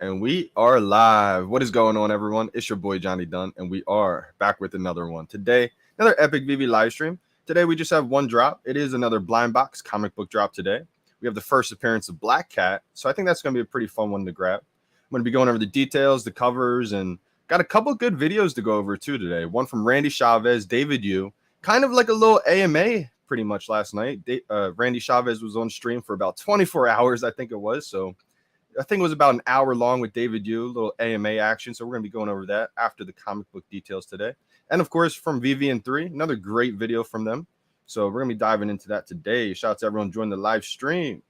And we are live. What is going on, everyone? It's your boy Johnny Dunn, and we are back with another one. Today, another epic VeVe live stream. Today, we just have one drop. It is another blind box comic book drop today. We have the first appearance of Black Cat, so I think that's going to be a pretty fun one to grab. I'm going to be going over the details, the covers, and got a couple good videos to go over too today. One from Randy Chavez, David Yu, kind of like a little AMA pretty much last night. Randy Chavez was on stream for about 24 hours, I think it was, so I think it was about an hour long with David Yu, a little AMA action. So we're going to be going over that after the comic book details today. And of course, from VeVe and 3, another great video from them. So we're going to be diving into that today. Shout out to everyone joining the live stream.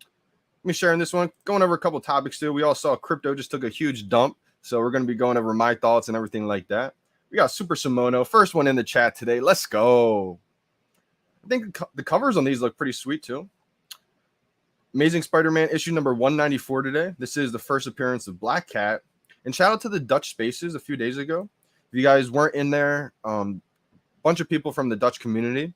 Let me sharing this one, going over a couple topics too. We all saw crypto just took a huge dump. So we're going to be going over my thoughts and everything like that. We got Super Simono, first one in the chat today. Let's go. I think the covers on these look pretty sweet too. Amazing Spider-Man issue number 194 today. This is the first appearance of Black Cat. And shout out to the Dutch Spaces a few days ago. If you guys weren't in there, a bunch of people from the Dutch community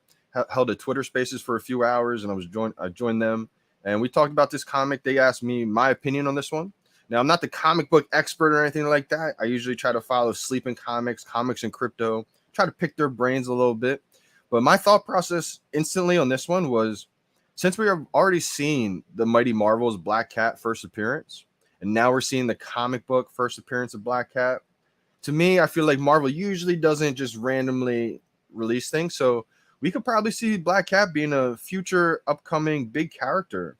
held a Twitter Spaces for a few hours, and I joined them. And we talked about this comic. They asked me my opinion on this one. Now, I'm not the comic book expert or anything like that. I usually try to follow sleeping comics and crypto, try to pick their brains a little bit. But my thought process instantly on this one was, since we have already seen the Mighty Marvel's Black Cat first appearance, and now we're seeing the comic book first appearance of Black Cat, to me, I feel like Marvel usually doesn't just randomly release things. So we could probably see Black Cat being a future upcoming big character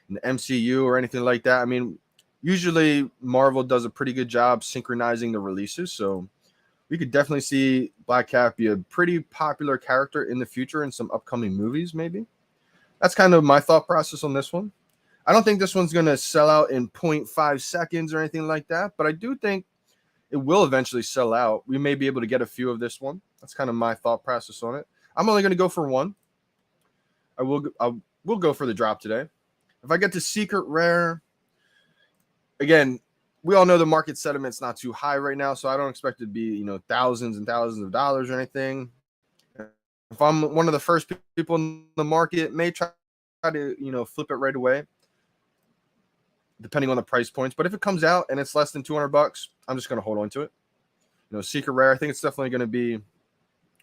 in the MCU or anything like that. I mean, usually Marvel does a pretty good job synchronizing the releases. So we could definitely see Black Cat be a pretty popular character in the future in some upcoming movies, maybe. That's kind of my thought process on this one. I don't think this one's going to sell out in 0.5 seconds or anything like that, but I do think it will eventually sell out. We may be able to get a few of this one. That's kind of my thought process on it. I'm only going to go for one. I will go for the drop today. If I get the secret rare, again, we all know the market sentiment's not too high right now, so I don't expect it to be, thousands and thousands of dollars or anything. If I'm one of the first people in the market, may try to, flip it right away, depending on the price points. But if it comes out and it's less than $200, I'm just going to hold on to it. Secret rare, I think it's definitely going to be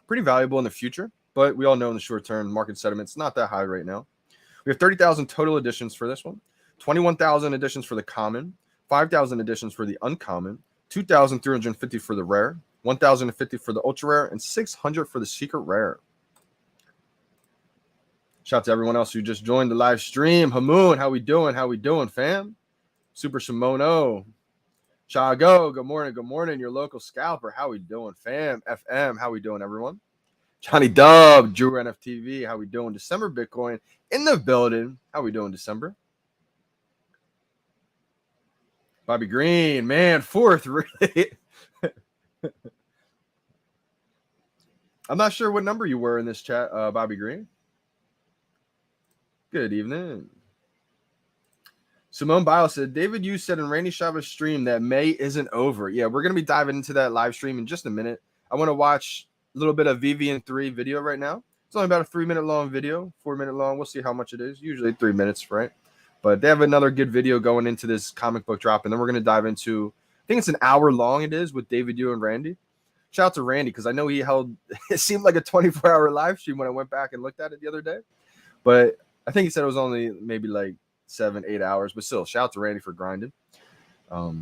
pretty valuable in the future. But we all know in the short term, market sentiment's not that high right now. We have 30,000 total editions for this one, 21,000 editions for the common, 5,000 editions for the uncommon, 2,350 for the rare, 1,050 for the ultra rare, and 600 for the secret rare. Shout out to everyone else who just joined the live stream. Hamoon, how we doing? How we doing, fam? Super Shimono. Chago, good morning. Good morning. Your local scalper. How we doing, fam? FM, how we doing, everyone? Johnny Dub, Drew NFTV, how we doing? December Bitcoin in the building. How we doing, December? Bobby Green, man, fourth, really? I'm not sure what number you were in this chat, Bobby Green. Good evening. Simone Biles said, David, you said in Randy Chavez stream that May isn't over. Yeah, we're going to be diving into that live stream in just a minute. I want to watch a little bit of VeVe and 3 video right now. It's only about a 3-minute long video, 4-minute long. We'll see how much it is. Usually 3 minutes, right? But they have another good video going into this comic book drop. And then we're going to dive into, I think it's an hour long it is with David Yu and Randy. Shout out to Randy because I know he held, it seemed like a 24-hour live stream when I went back and looked at it the other day. But I think he said it was only maybe like 7-8 hours, but still, shout out to Randy for grinding. I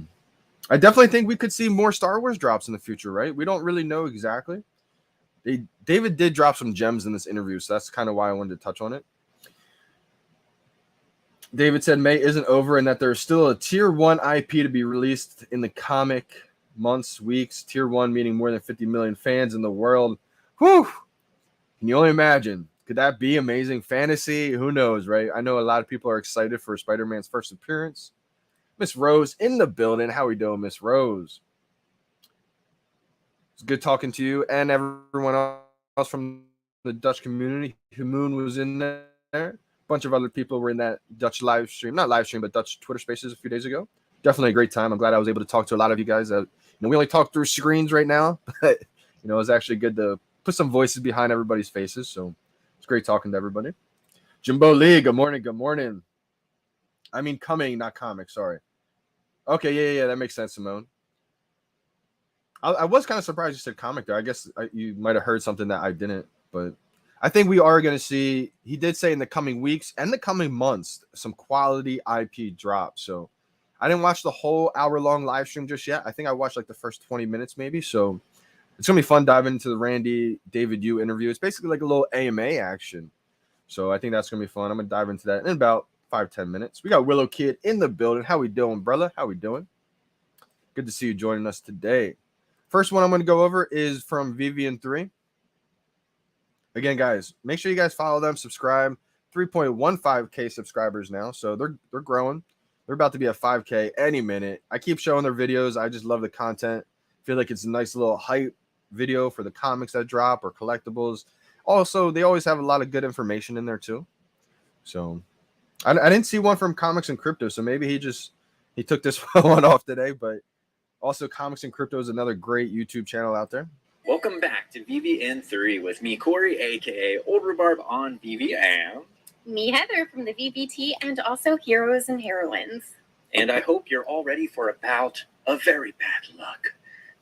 definitely think we could see more Star Wars drops in the future, right? We don't really know exactly. David did drop some gems in this interview, so that's kind of why I wanted to touch on it. David said May isn't over and that there's still a tier 1 IP to be released in the comic months, weeks. Tier 1 meaning more than 50 million fans in the world. Whew! Can you only imagine? Could that be amazing fantasy? Who knows, right? I know a lot of people are excited for Spider-Man's first appearance. Miss Rose in the building. How we doing, Miss Rose? It's good talking to you and everyone else from the Dutch community. Hamoon was in there. A bunch of other people were in that Dutch live stream. Not live stream, but Dutch Twitter Spaces a few days ago. Definitely a great time. I'm glad I was able to talk to a lot of you guys. We only talk through screens right now, but, it was actually good to put some voices behind everybody's faces, so it's great talking to everybody. Jimbo Lee, good morning, good morning. I mean coming, not comic, sorry. Okay, yeah, that makes sense, Simone. I was kind of surprised you said comic though. I guess you might have heard something that I didn't, but I think we are going to see. He did say in the coming weeks and the coming months some quality IP drops. So I didn't watch the whole hour-long live stream just yet. I think I watched like the first 20 minutes maybe. So it's gonna be fun diving into the Randy David Yu interview. It's basically like a little AMA action. So I think that's gonna be fun. I'm gonna dive into that in about 5-10 minutes. We got Willow Kid in the building. How we doing, brother? How we doing? Good to see you joining us today. First one I'm going to go over is from VeVe and 3. Again, guys, make sure you guys follow them, subscribe. 3.15K subscribers now, so they're growing. They're about to be at 5K any minute. I keep showing their videos. I just love the content. Feel like it's a nice little hype video for the comics that drop or collectibles. Also, they always have a lot of good information in there too. So I didn't see one from Comics and Crypto, so maybe he took this one off today, but also, Comics and Crypto is another great YouTube channel out there. Welcome back to VeVe with me, Corey, aka Old Rhubarb on VeVe, and me, Heather, from the VVT, and also Heroes and Heroines. And I hope you're all ready for a bout of very bad luck,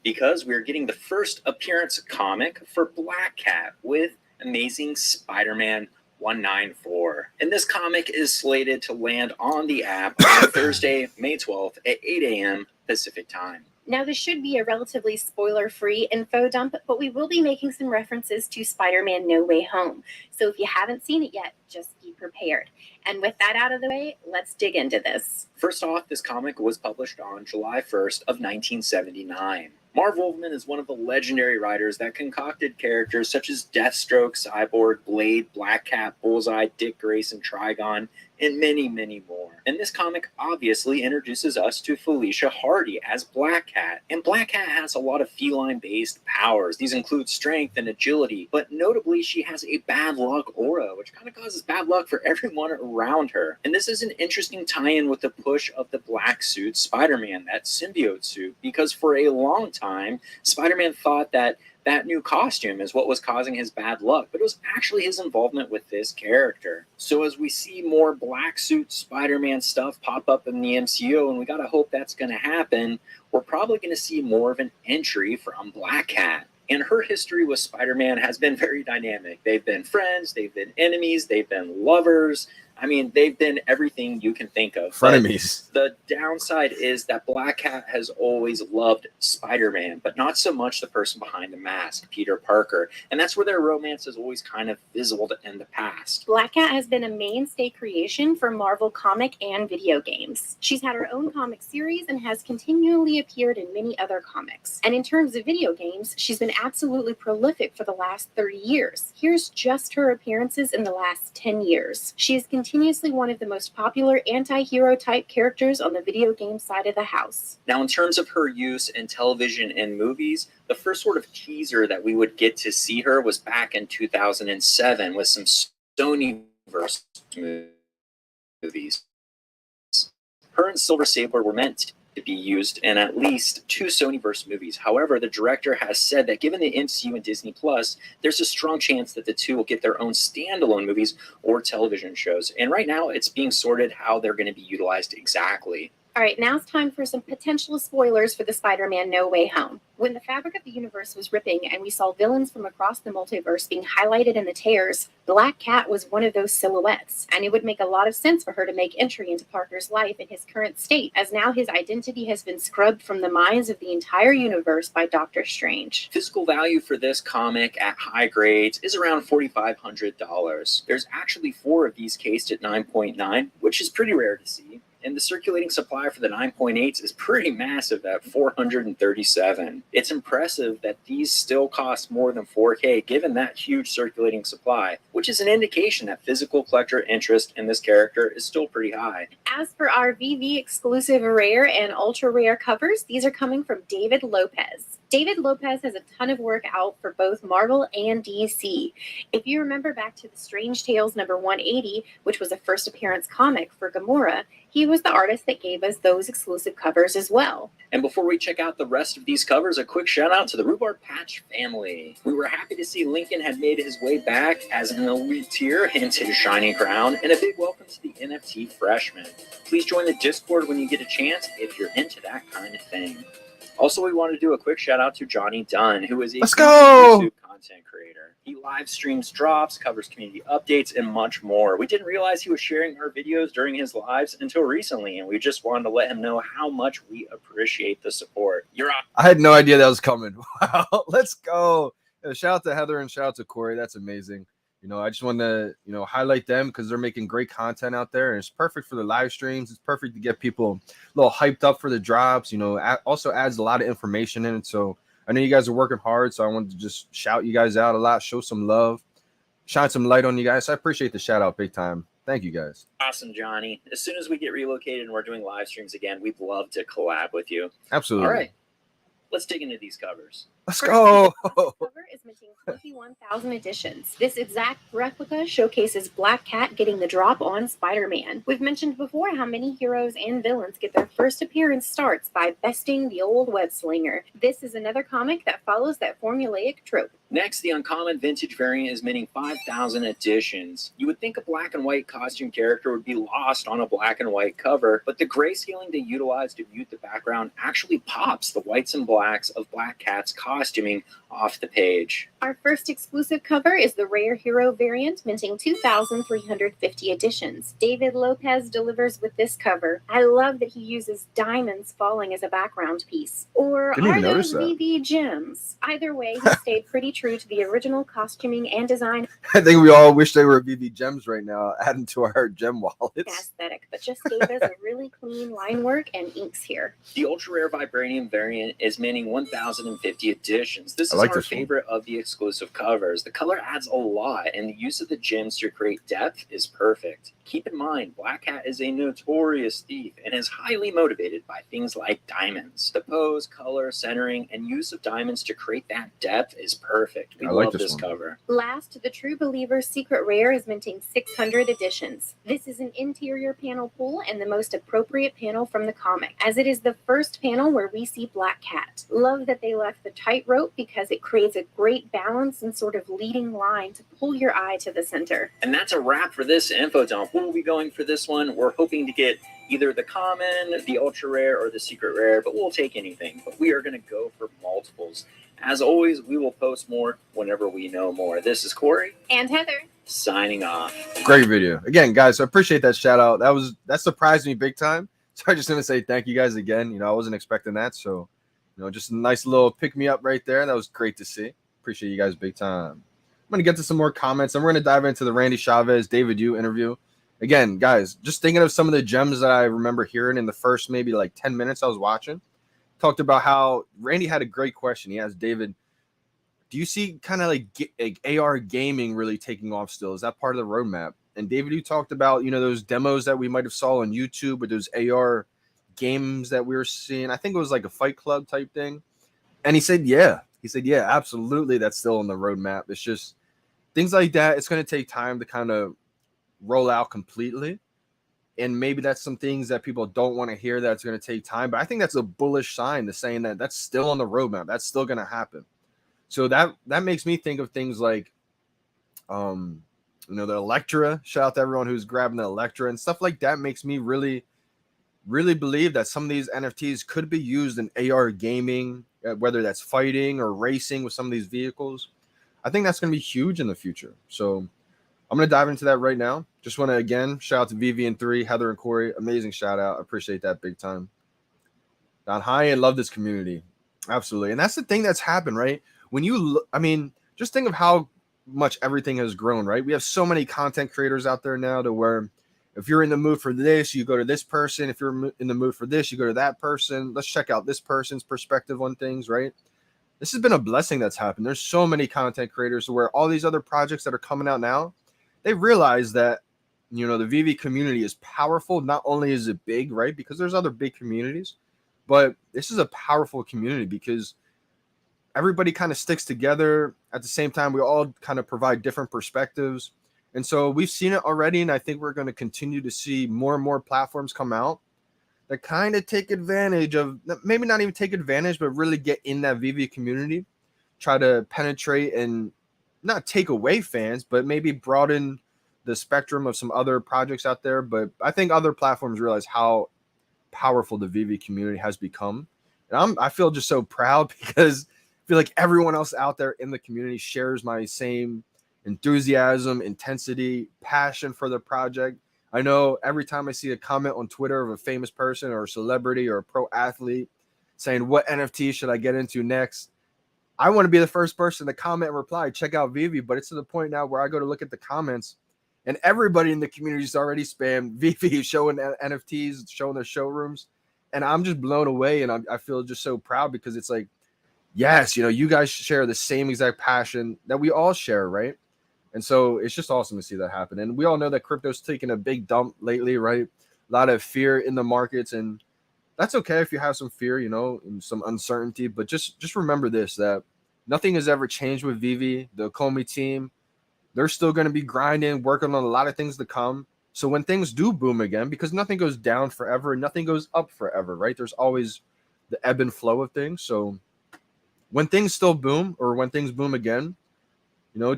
because we're getting the first appearance comic for Black Cat with Amazing Spider-Man 194. And this comic is slated to land on the app on Thursday, May 12th at 8 a.m. Pacific time. Now, this should be a relatively spoiler-free info dump, but we will be making some references to Spider-Man No Way Home. So if you haven't seen it yet, just be prepared. And with that out of the way, let's dig into this. First off, this comic was published on July 1st of 1979. Marv Wolfman is one of the legendary writers that concocted characters such as Deathstroke, Cyborg, Blade, Black Cat, Bullseye, Dick Grayson, Trigon, and many, many more. And this comic obviously introduces us to Felicia Hardy as Black Cat. And Black Cat has a lot of feline-based powers. These include strength and agility, but notably she has a bad luck aura, which kind of causes bad luck for everyone around her. And this is an interesting tie-in with the push of the black suit Spider-Man, that symbiote suit, because for a long time, Spider-Man thought that new costume is what was causing his bad luck, but it was actually his involvement with this character. So as we see more black suit Spider-Man stuff pop up in the MCU, and we gotta hope that's gonna happen, we're probably gonna see more of an entry from Black Cat. And her history with Spider-Man has been very dynamic. They've been friends, they've been enemies, they've been lovers. I mean, they've been everything you can think of. Frenemies. The downside is that Black Cat has always loved Spider-Man, but not so much the person behind the mask, Peter Parker. And that's where their romance has always kind of fizzled in the past. Black Cat has been a mainstay creation for Marvel comic and video games. She's had her own comic series and has continually appeared in many other comics. And in terms of video games, she's been absolutely prolific for the last 30 years. Here's just her appearances in the last 10 years. She is continuously one of the most popular anti-hero type characters on the video game side of the house. Now, in terms of her use in television and movies, the first sort of teaser that we would get to see her was back in 2007 with some Sonyverse movies. Her and Silver Sable were meant to be used in at least 2 Sonyverse movies. However, the director has said that given the MCU and Disney Plus, there's a strong chance that the two will get their own standalone movies or television shows. And right now, it's being sorted how they're going to be utilized exactly. All right, now it's time for some potential spoilers for the Spider-Man No Way Home. When the fabric of the universe was ripping and we saw villains from across the multiverse being highlighted in the tears, Black Cat was one of those silhouettes, and it would make a lot of sense for her to make entry into Parker's life in his current state, as now his identity has been scrubbed from the minds of the entire universe by Doctor Strange. Physical value for this comic at high grades is around $4,500. There's actually 4 of these cased at 9.9, which is pretty rare to see. And the circulating supply for the 9.8s is pretty massive at 437. It's impressive that these still cost more than 4K given that huge circulating supply, which is an indication that physical collector interest in this character is still pretty high. As for our VeVe exclusive rare and ultra rare covers, these are coming from David Lopez. David Lopez has a ton of work out for both Marvel and DC. If you remember back to the Strange Tales number 180, which was a first appearance comic for Gamora, He was the artist that gave us those exclusive covers as well. And before we check out the rest of these covers, a quick shout out to the Rhubarb Patch family. We were happy to see Lincoln had made his way back as an elite tier into his shiny crown, and a big welcome to the NFT freshman. Please join the Discord when you get a chance if you're into that kind of thing. Also, we want to do a quick shout out to Johnny Dunn, who is a YouTube content creator. He live streams drops, covers community updates, and much more. We didn't realize he was sharing our videos during his lives until recently, and we just wanted to let him know how much we appreciate the support. You're up. I had no idea that was coming. Wow, let's go. Shout out to Heather and shout out to Corey. That's amazing. I just want to, highlight them because they're making great content out there, and it's perfect for the live streams. It's perfect to get people a little hyped up for the drops. Also adds a lot of information in it. So I know you guys are working hard, so I wanted to just shout you guys out a lot, show some love, shine some light on you guys. So I appreciate the shout out big time. Thank you guys. Awesome, Johnny. As soon as we get relocated and we're doing live streams again, we'd love to collab with you. Absolutely. All right, let's dig into these covers. Let's go. This cover is minting 21,000 editions. This exact replica showcases Black Cat getting the drop on Spider-Man. We've mentioned before how many heroes and villains get their first appearance starts by besting the old web slinger. This is another comic that follows that formulaic trope. Next, the uncommon vintage variant is minting 5,000 editions. You would think a black and white costume character would be lost on a black and white cover, but the grayscaling they utilized to mute the background actually pops the whites and blacks of Black Cat's costuming off the page. Our first exclusive cover is the Rare Hero variant, minting 2,350 editions. David Lopez delivers with this cover. I love that he uses diamonds falling as a background piece. Or are those VeVe gems? Either way, he stayed pretty true to the original costuming and design. I think we all wish they were VeVe gems right now, adding to our gem wallets. Aesthetic, but just gave us a really clean line work and inks here. The ultra rare vibranium variant is minting 1,050 editions. This is our favorite of the exclusive covers. The color adds a lot, and the use of the gems to create depth is perfect. Keep in mind, Black Cat is a notorious thief and is highly motivated by things like diamonds. The pose, color, centering, and use of diamonds to create that depth is perfect. We love this cover. Last, the True Believer's Secret Rare is minting 600 editions. This is an interior panel pull and the most appropriate panel from the comic, as it is the first panel where we see Black Cat. Love that they left the tightrope because it creates a great balance and sort of leading line to pull your eye to the center. And that's a wrap for this info dump. We'll be going for this one. We're hoping to get either the common, the ultra rare, or the secret rare, but we'll take anything. But we are going to go for multiples. As always, we will post more whenever we know more. This is Corey and Heather signing off. Great video again, guys. So I appreciate that shout out. That surprised me big time. So I just want to say thank you guys again. I wasn't expecting that. So just a nice little pick me up right there. That was great to see. Appreciate you guys big time. I'm going to get to some more comments, and we're going to dive into the Randy Chavez, David Yu interview. Again, guys, just thinking of some of the gems that I remember hearing in the first maybe like 10 minutes I was watching. Talked about how Randy had a great question. He asked David, do you see kind of like AR gaming really taking off still? Is that part of the roadmap? And David, you talked about, those demos that we might have saw on YouTube with those AR games that we were seeing. I think it was like a Fight Club type thing. And he said, yeah. He said, yeah, absolutely. That's still on the roadmap. It's just things like that. It's going to take time to kind of roll out completely. And maybe that's some things that people don't want to hear, that's going to take time. But I think that's a bullish sign to saying that that's still on the roadmap. That's still going to happen. So that makes me think of things like, the Electra. Shout out to everyone who's grabbing the Electra and stuff like that. Makes me really, really believe that some of these NFTs could be used in AR gaming, whether that's fighting or racing with some of these vehicles. I think that's going to be huge in the future. So I'm going to dive into that right now. Just want to, again, shout out to VeVe and 3, Heather and Corey. Amazing shout out. I appreciate that big time. Don High and love this community. Absolutely. And that's the thing that's happened, right? When you look, just think of how much everything has grown, right? We have so many content creators out there now to where if you're in the mood for this, you go to this person. If you're in the mood for this, you go to that person. Let's check out this person's perspective on things, right? This has been a blessing that's happened. There's so many content creators where all these other projects that are coming out now, they realize that, the VeVe community is powerful. Not only is it big, right? Because there's other big communities, but this is a powerful community because everybody kind of sticks together. At the same time, we all kind of provide different perspectives. And so we've seen it already, and I think we're going to continue to see more and more platforms come out that kind of take advantage of, maybe not even take advantage, but really get in that VeVe community, try to penetrate and not take away fans, but maybe broaden the spectrum of some other projects out there. But I think other platforms realize how powerful the VeVe community has become. And I feel just so proud because I feel like everyone else out there in the community shares my same enthusiasm, intensity, passion for the project. I know every time I see a comment on Twitter of a famous person or a celebrity or a pro athlete saying, what NFT should I get into next? I want to be the first person to comment and reply, check out VeVe. But it's to the point now where I go to look at the comments and everybody in the community is already spammed VeVe, showing NFTs, showing their showrooms. And I'm just blown away. And I feel just so proud because it's like, yes, you guys share the same exact passion that we all share, right? And so it's just awesome to see that happen. And we all know that crypto's taken a big dump lately, right? A lot of fear in the markets. And that's okay if you have some fear, and some uncertainty. But just remember this, that nothing has ever changed with VeVe. The Comey team, they're still going to be grinding, working on a lot of things to come. So when things do boom again, because nothing goes down forever and nothing goes up forever, right? There's always the ebb and flow of things. So when things still boom or when things boom again,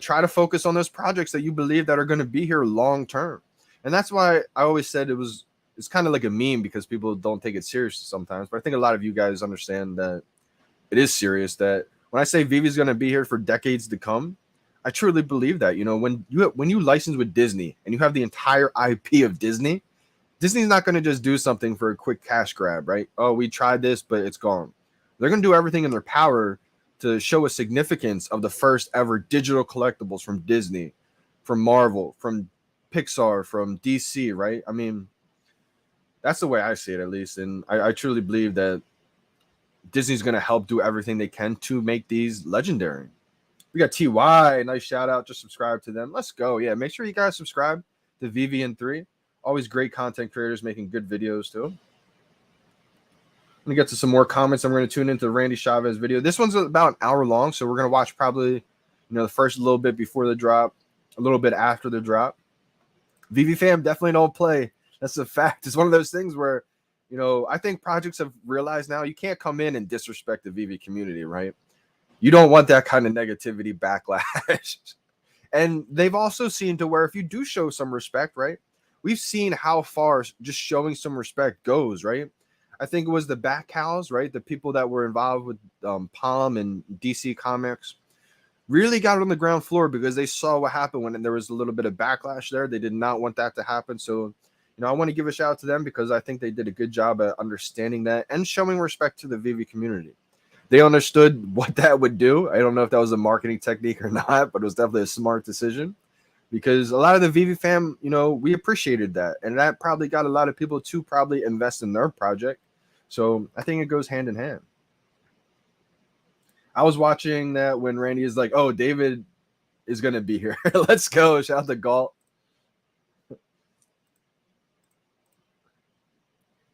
try to focus on those projects that you believe that are going to be here long term. And that's why I always said it's kind of like a meme because people don't take it serious sometimes. But I think a lot of you guys understand that it is serious, that when I say VeVe is going to be here for decades to come, I truly believe that. When you license with Disney and you have the entire IP of Disney's not going to just do something for a quick cash grab, right? Oh, we tried this, but it's gone. They're going to do everything in their power to show a significance of the first ever digital collectibles from Disney, from Marvel, from Pixar, from DC, right? I mean, that's the way I see it, at least. And I truly believe that Disney's going to help do everything they can to make these legendary. We got TY, nice shout out. Just subscribe to them. Let's go. Yeah, make sure you guys subscribe to VeVe and 3. Always great content creators making good videos too. I'm going to get to some more comments. I'm going to tune into the Randy Chavez video. This one's about an hour long, so we're going to watch probably, the first little bit before the drop, a little bit after the drop. VeVe fam definitely don't play. That's a fact. It's one of those things where, I think projects have realized now you can't come in and disrespect the VeVe community, right? You don't want that kind of negativity backlash. And they've also seen to where if you do show some respect, right? We've seen how far just showing some respect goes, right? I think it was the back cows, right? The people that were involved with Palm and DC Comics really got on the ground floor because they saw what happened when there was a little bit of backlash there. They did not want that to happen. So, I want to give a shout out to them because I think they did a good job at understanding that and showing respect to the VeVe community. They understood what that would do. I don't know if that was a marketing technique or not, but it was definitely a smart decision because a lot of the VeVe fam, we appreciated that. And that probably got a lot of people to probably invest in their project. So I think it goes hand in hand. I was watching that when Randy is like, oh, David is going to be here. Let's go. Shout out to Galt.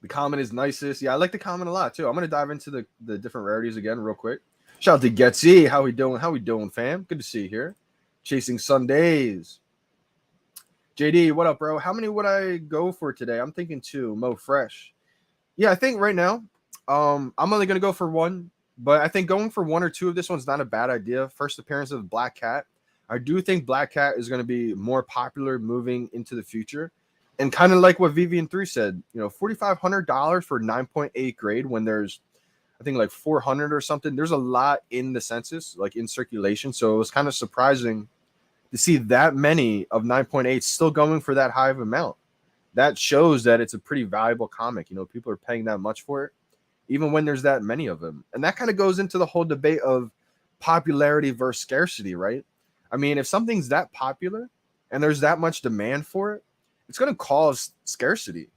The comment is nicest. Yeah, I like the comment a lot too. I'm going to dive into the different rarities again real quick. Shout out to Getsy. How we doing? How we doing, fam? Good to see you here. Chasing Sundays. JD, what up, bro? How many would I go for today? I'm thinking 2. Mo Fresh. Yeah, I think right now, I'm only going to go for 1. But I think going for 1 or 2 of this one's not a bad idea. First appearance of Black Cat. I do think Black Cat is going to be more popular moving into the future. And kind of like what VeVe and 3 said, $4,500 for 9.8 grade when there's, I think, like 400 or something. There's a lot in the census, like in circulation. So it was kind of surprising to see that many of 9.8 still going for that high of amount. That shows that it's a pretty valuable comic. People are paying that much for it, even when there's that many of them. And that kind of goes into the whole debate of popularity versus scarcity, right? I mean, if something's that popular and there's that much demand for it, it's going to cause scarcity.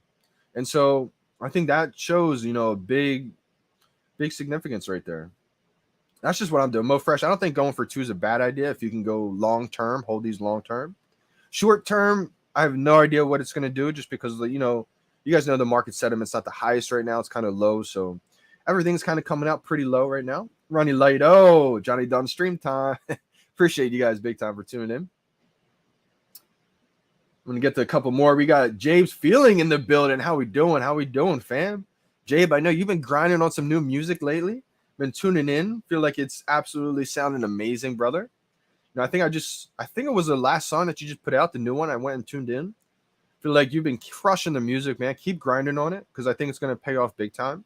And so I think that shows, a big significance right there. That's just what I'm doing. Mo Fresh, I don't think going for 2 is a bad idea if you can go long-term, hold these long-term. Short-term, I have no idea what it's going to do just because, you guys know the market sentiment's not the highest right now. It's kind of low. So everything's kind of coming out pretty low right now. Ronnie Light. Oh, Johnny Dunn stream time. Appreciate you guys big time for tuning in. I'm gonna get to a couple more. We got Jabe's Feeling in the building. How we doing? How we doing, fam? Jabe, I know you've been grinding on some new music lately. Been tuning in. Feel like it's absolutely sounding amazing, brother. I think it was the last song that you just put out, the new one. I went and tuned in. Feel like you've been crushing the music, man. Keep grinding on it because I think it's gonna pay off big time.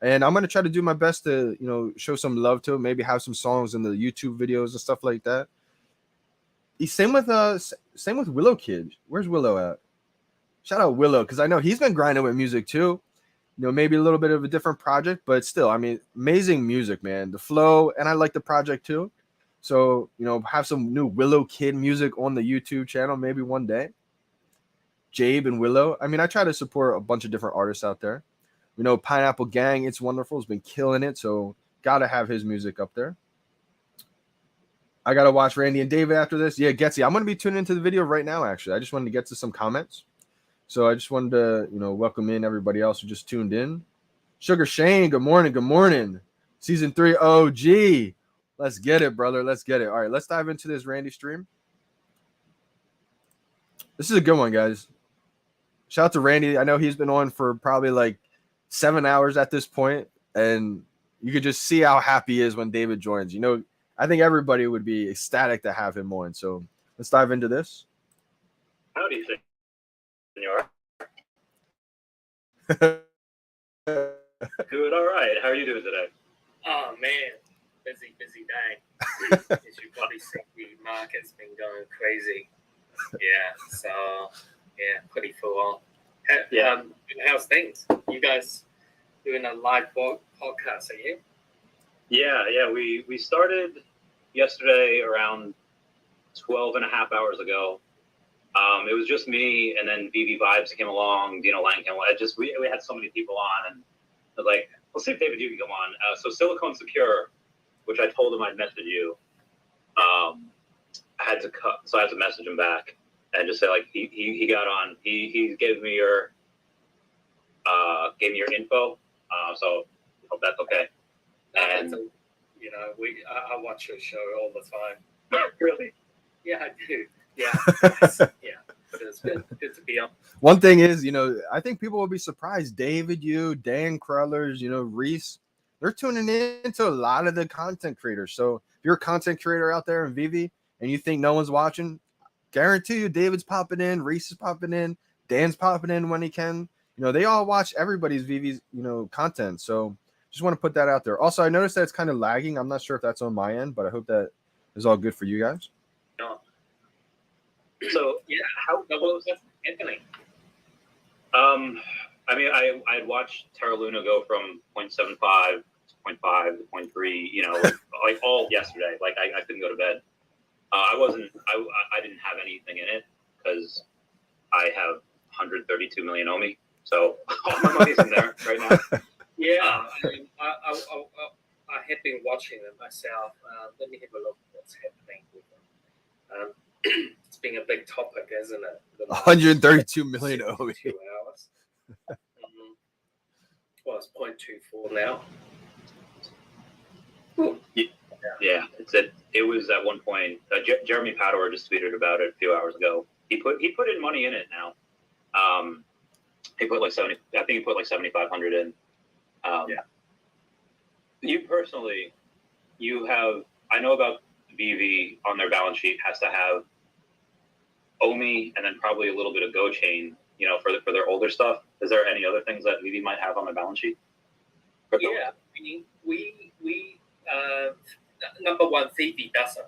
And I'm gonna try to do my best to, show some love to it. Maybe have some songs in the YouTube videos and stuff like that. Same with Willow Kid. Where's Willow at? Shout out Willow because I know he's been grinding with music too. Maybe a little bit of a different project, but still, I mean, amazing music, man. The flow, and I like the project too. So, have some new Willow Kid music on the YouTube channel maybe one day. Jabe and Willow. I mean, I try to support a bunch of different artists out there. Pineapple Gang, It's Wonderful, has been killing it. So, gotta have his music up there. I gotta watch Randy and David after this. Yeah, Getsy, I'm gonna be tuning into the video right now, actually. I just wanted to get to some comments. So I just wanted to, welcome in everybody else who just tuned in. Sugar Shane, good morning, good morning. Season 3 OG. Let's get it, brother. Let's get it. All right, let's dive into this Randy stream. This is a good one, guys. Shout out to Randy. I know he's been on for probably like 7 hours at this point, and you could just see how happy he is when David joins. I think everybody would be ecstatic to have him on. So let's dive into this. Howdy, senor. Doing all right. How are you doing today? Oh man, busy day. As you probably see, the market's been going crazy. Yeah, so yeah, pretty full on. How's things? You guys doing a live podcast? Are you? Yeah. We started yesterday around 12 and a half hours ago. It was just me, and then VeVe Vibes came along, Dino Lang came along. We had so many people on, and I was like, let's see if David, you can come on. So Silicone Secure, which I told him I'd message you, I had to message him back and just say, like, he got on. He gave me your info, so hope that's okay. And I watch your show all the time. Really? Yeah, I do. Yeah, yeah. But it's good to be on. One thing is, I think people will be surprised. David, Dan Crullers, Reese, they're tuning into a lot of the content creators. So if you're a content creator out there in VeVe and you think no one's watching, guarantee you David's popping in, Reese is popping in, Dan's popping in when he can. They all watch everybody's VeVe's, content. So just want to put that out there. Also, I noticed that it's kind of lagging. I'm not sure if that's on my end, but I hope that is all good for you guys. No. So Yeah, what was that happening? I mean, I had watched Terra Luna go from 0.75 to 0.5 to 0.3, like all yesterday. Like I couldn't go to bed. I didn't have anything in it because I have 132 million OMI, so all my money's in there right now. Yeah, I have been watching them myself. Let me have a look at what's happening with them. It's been a big topic, isn't it? 132 million OMI. 2 hours. Well, it's 0.24 now. Yeah, it was at one point. Jeremy Padower just tweeted about it a few hours ago. He put in money in it now. He put like 70. I think he put like 7,500 in. Yeah. You personally, I know about VeVe on their balance sheet has to have OMI and then probably a little bit of GoChain, for their older stuff. Is there any other things that VeVe might have on their balance sheet? Yeah, we number one, VeVe doesn't,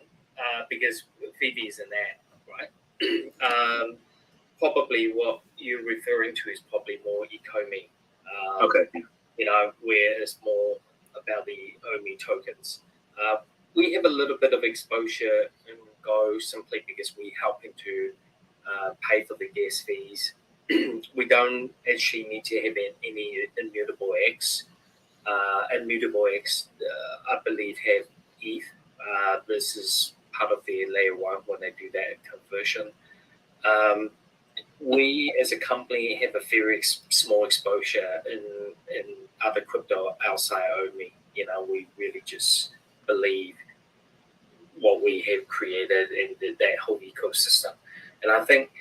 because VeVe is an app, right? Probably what you're referring to is probably more Ecomi. Okay. Where it's more about the OMI tokens. We have a little bit of exposure in Go simply because we're helping to pay for the gas fees. We don't actually need to have any immutable X. Immutable X, I believe, have ETH. This is part of their layer one when they do that conversion. We, as a company, have a very small exposure in other crypto outside OMI. We really just believe what we have created and that whole ecosystem. And I think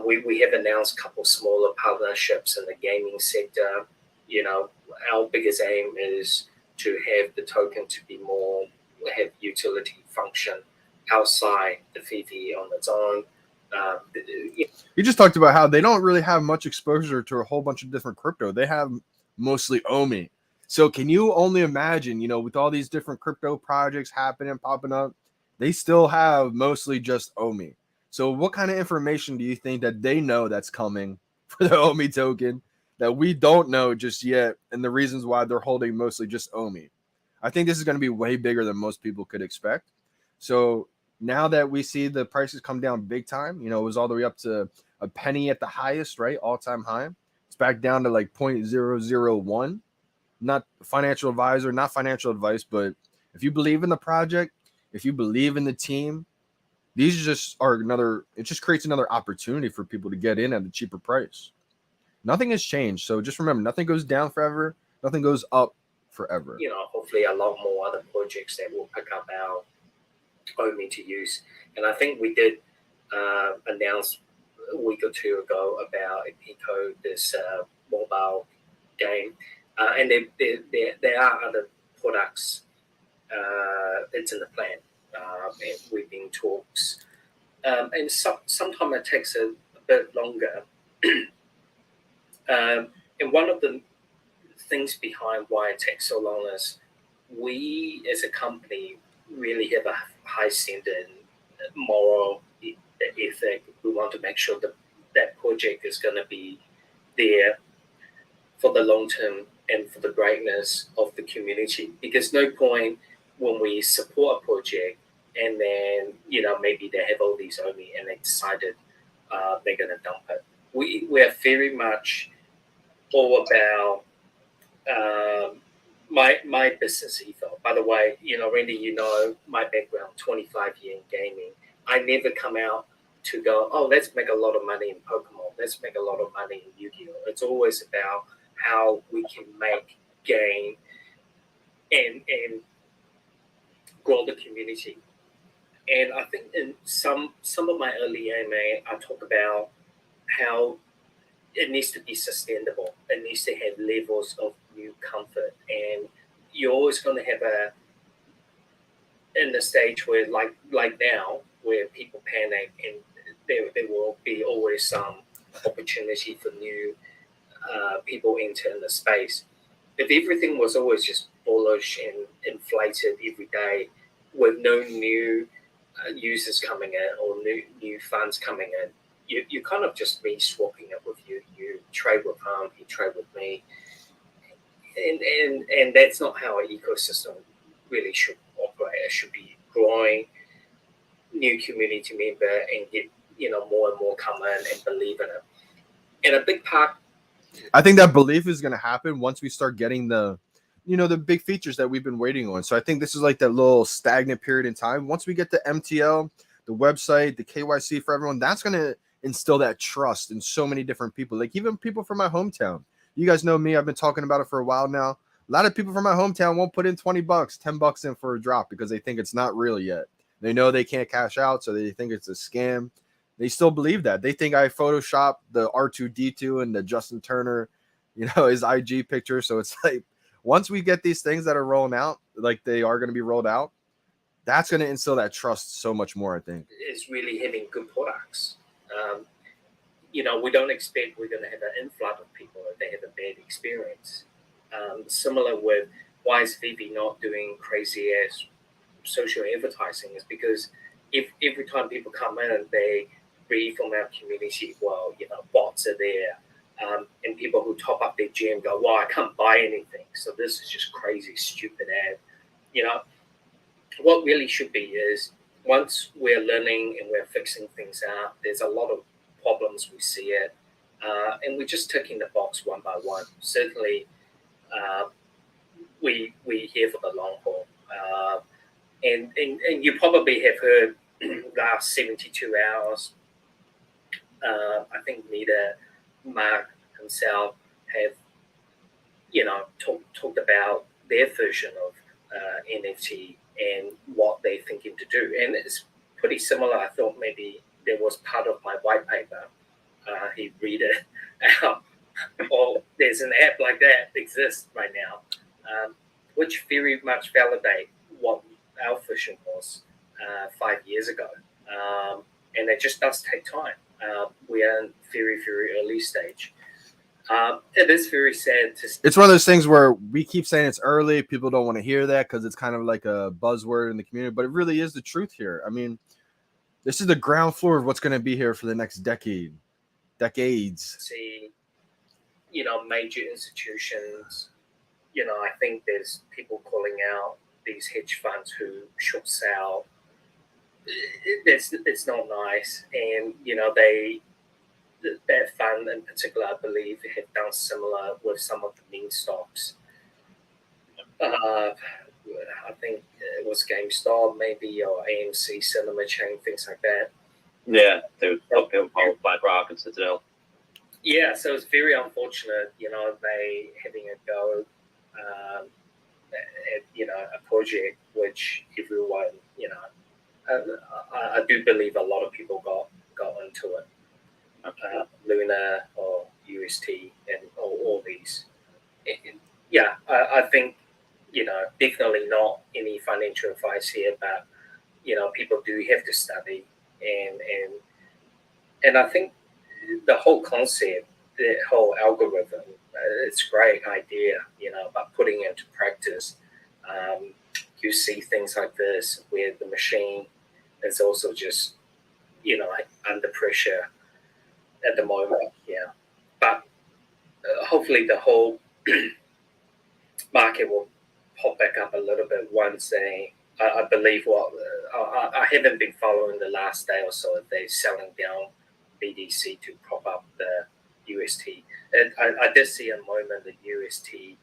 We have announced a couple smaller partnerships in the gaming sector. You know, our biggest aim is to have the token to be more, have utility function outside the VeVe on its own. You just talked about how they don't really have much exposure to a whole bunch of different crypto. They have mostly OMI. So can you only imagine, you know, with all these different crypto projects happening, popping up, they still have mostly just OMI. So what kind of information do you think that they know that's coming for the OMI token that we don't know just yet, and the reasons why they're holding mostly just OMI? I think this is going to be way bigger than most people could expect. So now that we see the prices come down big time, you know, it was all the way up to a penny at the highest, right? All-time high. It's back down to like 0.001. Not financial advisor, not financial advice, but if you believe in the project, if you believe in the team, these just are it just creates another opportunity for people to get in at a cheaper price. Nothing has changed. So just remember, nothing goes down forever. Nothing goes up forever. You know, hopefully a lot more other projects that will pick up our OMI to use. And I think we did announce a week or two ago about Epico, this mobile game. And there are other products that's in the plan. And we've been talks. And sometimes it takes a bit longer. And one of the things behind why it takes so long is we as a company really have a high standard moral ethic. We want to make sure that that project is going to be there for the long term and for the greatness of the community, because no point when we support a project and then, you know, maybe they have all these OMI and they decided they're going to dump it. We're very much all about my business ethos. By the way, you know, Randy, you know my background, 25 years in gaming. I never come out to go, oh, let's make a lot of money in Pokemon. Let's make a lot of money in Yu-Gi-Oh. It's always about how we can make game and grow the community. And I think in some of my early AMA, I talk about how it needs to be sustainable. It needs to have levels of new comfort. And you're always going to have in the stage where like now, where people panic, and there will be always some opportunity for new people entering the space. If everything was always just bullish and inflated every day with no new users coming in or new funds coming in, you kind of just me swapping it with you. You trade with him, you trade with me, and that's not how an ecosystem really should operate. It should be growing, new community member, and get, you know, more and more come in and believe in it. And a big part, I think that belief is going to happen once we start getting the big features that we've been waiting on. So I think this is like that little stagnant period in time. Once we get the MTL, the website, the KYC for everyone, that's going to instill that trust in so many different people. Like even people from my hometown. You guys know me. I've been talking about it for a while now. A lot of people from my hometown won't put in $20, $10 in for a drop because they think it's not real yet. They know they can't cash out, so they think it's a scam. They still believe that. They think I photoshopped the R2D2 and the Justin Turner, his IG picture. So it's like, once we get these things that are rolling out, like they are going to be rolled out, that's going to instill that trust so much more, I think. Is really having good products. We don't expect we're going to have an influx of people if they have a bad experience. Similar with why is VeVe not doing crazy ass social advertising, is because if every time people come in and they read from our community, well, bots are there, and people who top up their gym go, well, I can't buy anything, so this is just crazy, stupid ad. What really should be is, once we're learning and we're fixing things out, there's a lot of problems, we see it, and we're just ticking the box one by one. Certainly, we're here for the long haul. And you probably have heard last 72 hours, I think neither Mark himself have, talked about their version of NFT and what they're thinking to do. And it's pretty similar. I thought maybe there was part of my white paper. he read it out. Or there's an app like that exists right now, which very much validate what our vision was 5 years ago. And it just does take time. We are in very, very early stage. It is very sad to. It's one of those things where we keep saying it's early. People don't want to hear that because it's kind of like a buzzword in the community, but it really is the truth here. I mean, this is the ground floor of what's going to be here for the next decades. See, major institutions. I think there's people calling out these hedge funds who short sell. It's not nice, and that fund in particular, I believe, have done similar with some of the meme stocks. I think it was GameStop, maybe, or AMC Cinema Chain, things like that. Yeah, they would follow BlackRock and Citadel. Yeah, so it's very unfortunate, they having a go at, a project which everyone, I do believe a lot of people got into it. Luna or UST and all these. I think, definitely not any financial advice here, but, people do have to study. And I think the whole concept, the whole algorithm, it's a great idea, but putting it into practice, you see things like this where the machine is also just, under pressure at the moment, yeah. But hopefully the whole market will pop back up a little bit once I believe I haven't been following the last day or so if they're selling down BDC to prop up the UST. I did see a moment the UST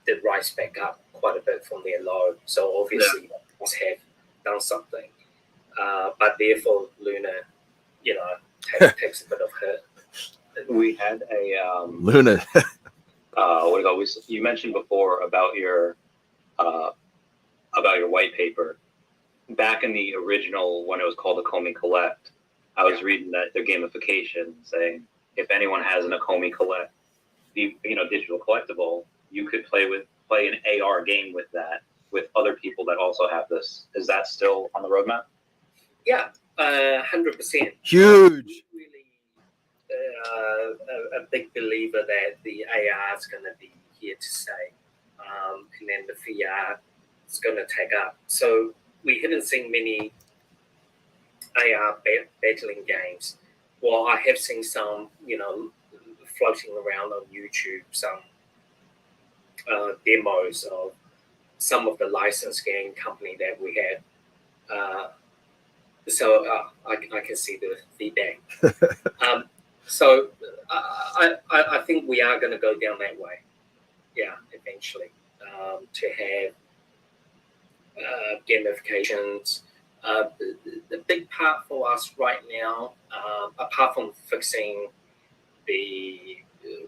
did rise back up quite a bit from their low, so obviously must have done something. But therefore Luna, takes a bit of hit. We had a Luna. You mentioned before about your white paper. Back in the original, when it was called Akomi Collect, I was reading that their gamification saying if anyone has an Akomi Collect, digital collectible, you could play an AR game with that with other people that also have this. Is that still on the roadmap? Yeah, 100%. Huge. Really, a big believer that the AR is going to be here to stay, and then the VR is going to take up. So we haven't seen many AR battling games. Well, I have seen some, floating around on YouTube, some demos of some of the licensed game company that we had. So I can see the feedback. So I think we are going to go down that way. Yeah, eventually, to have gamifications. The big part for us right now, apart from fixing the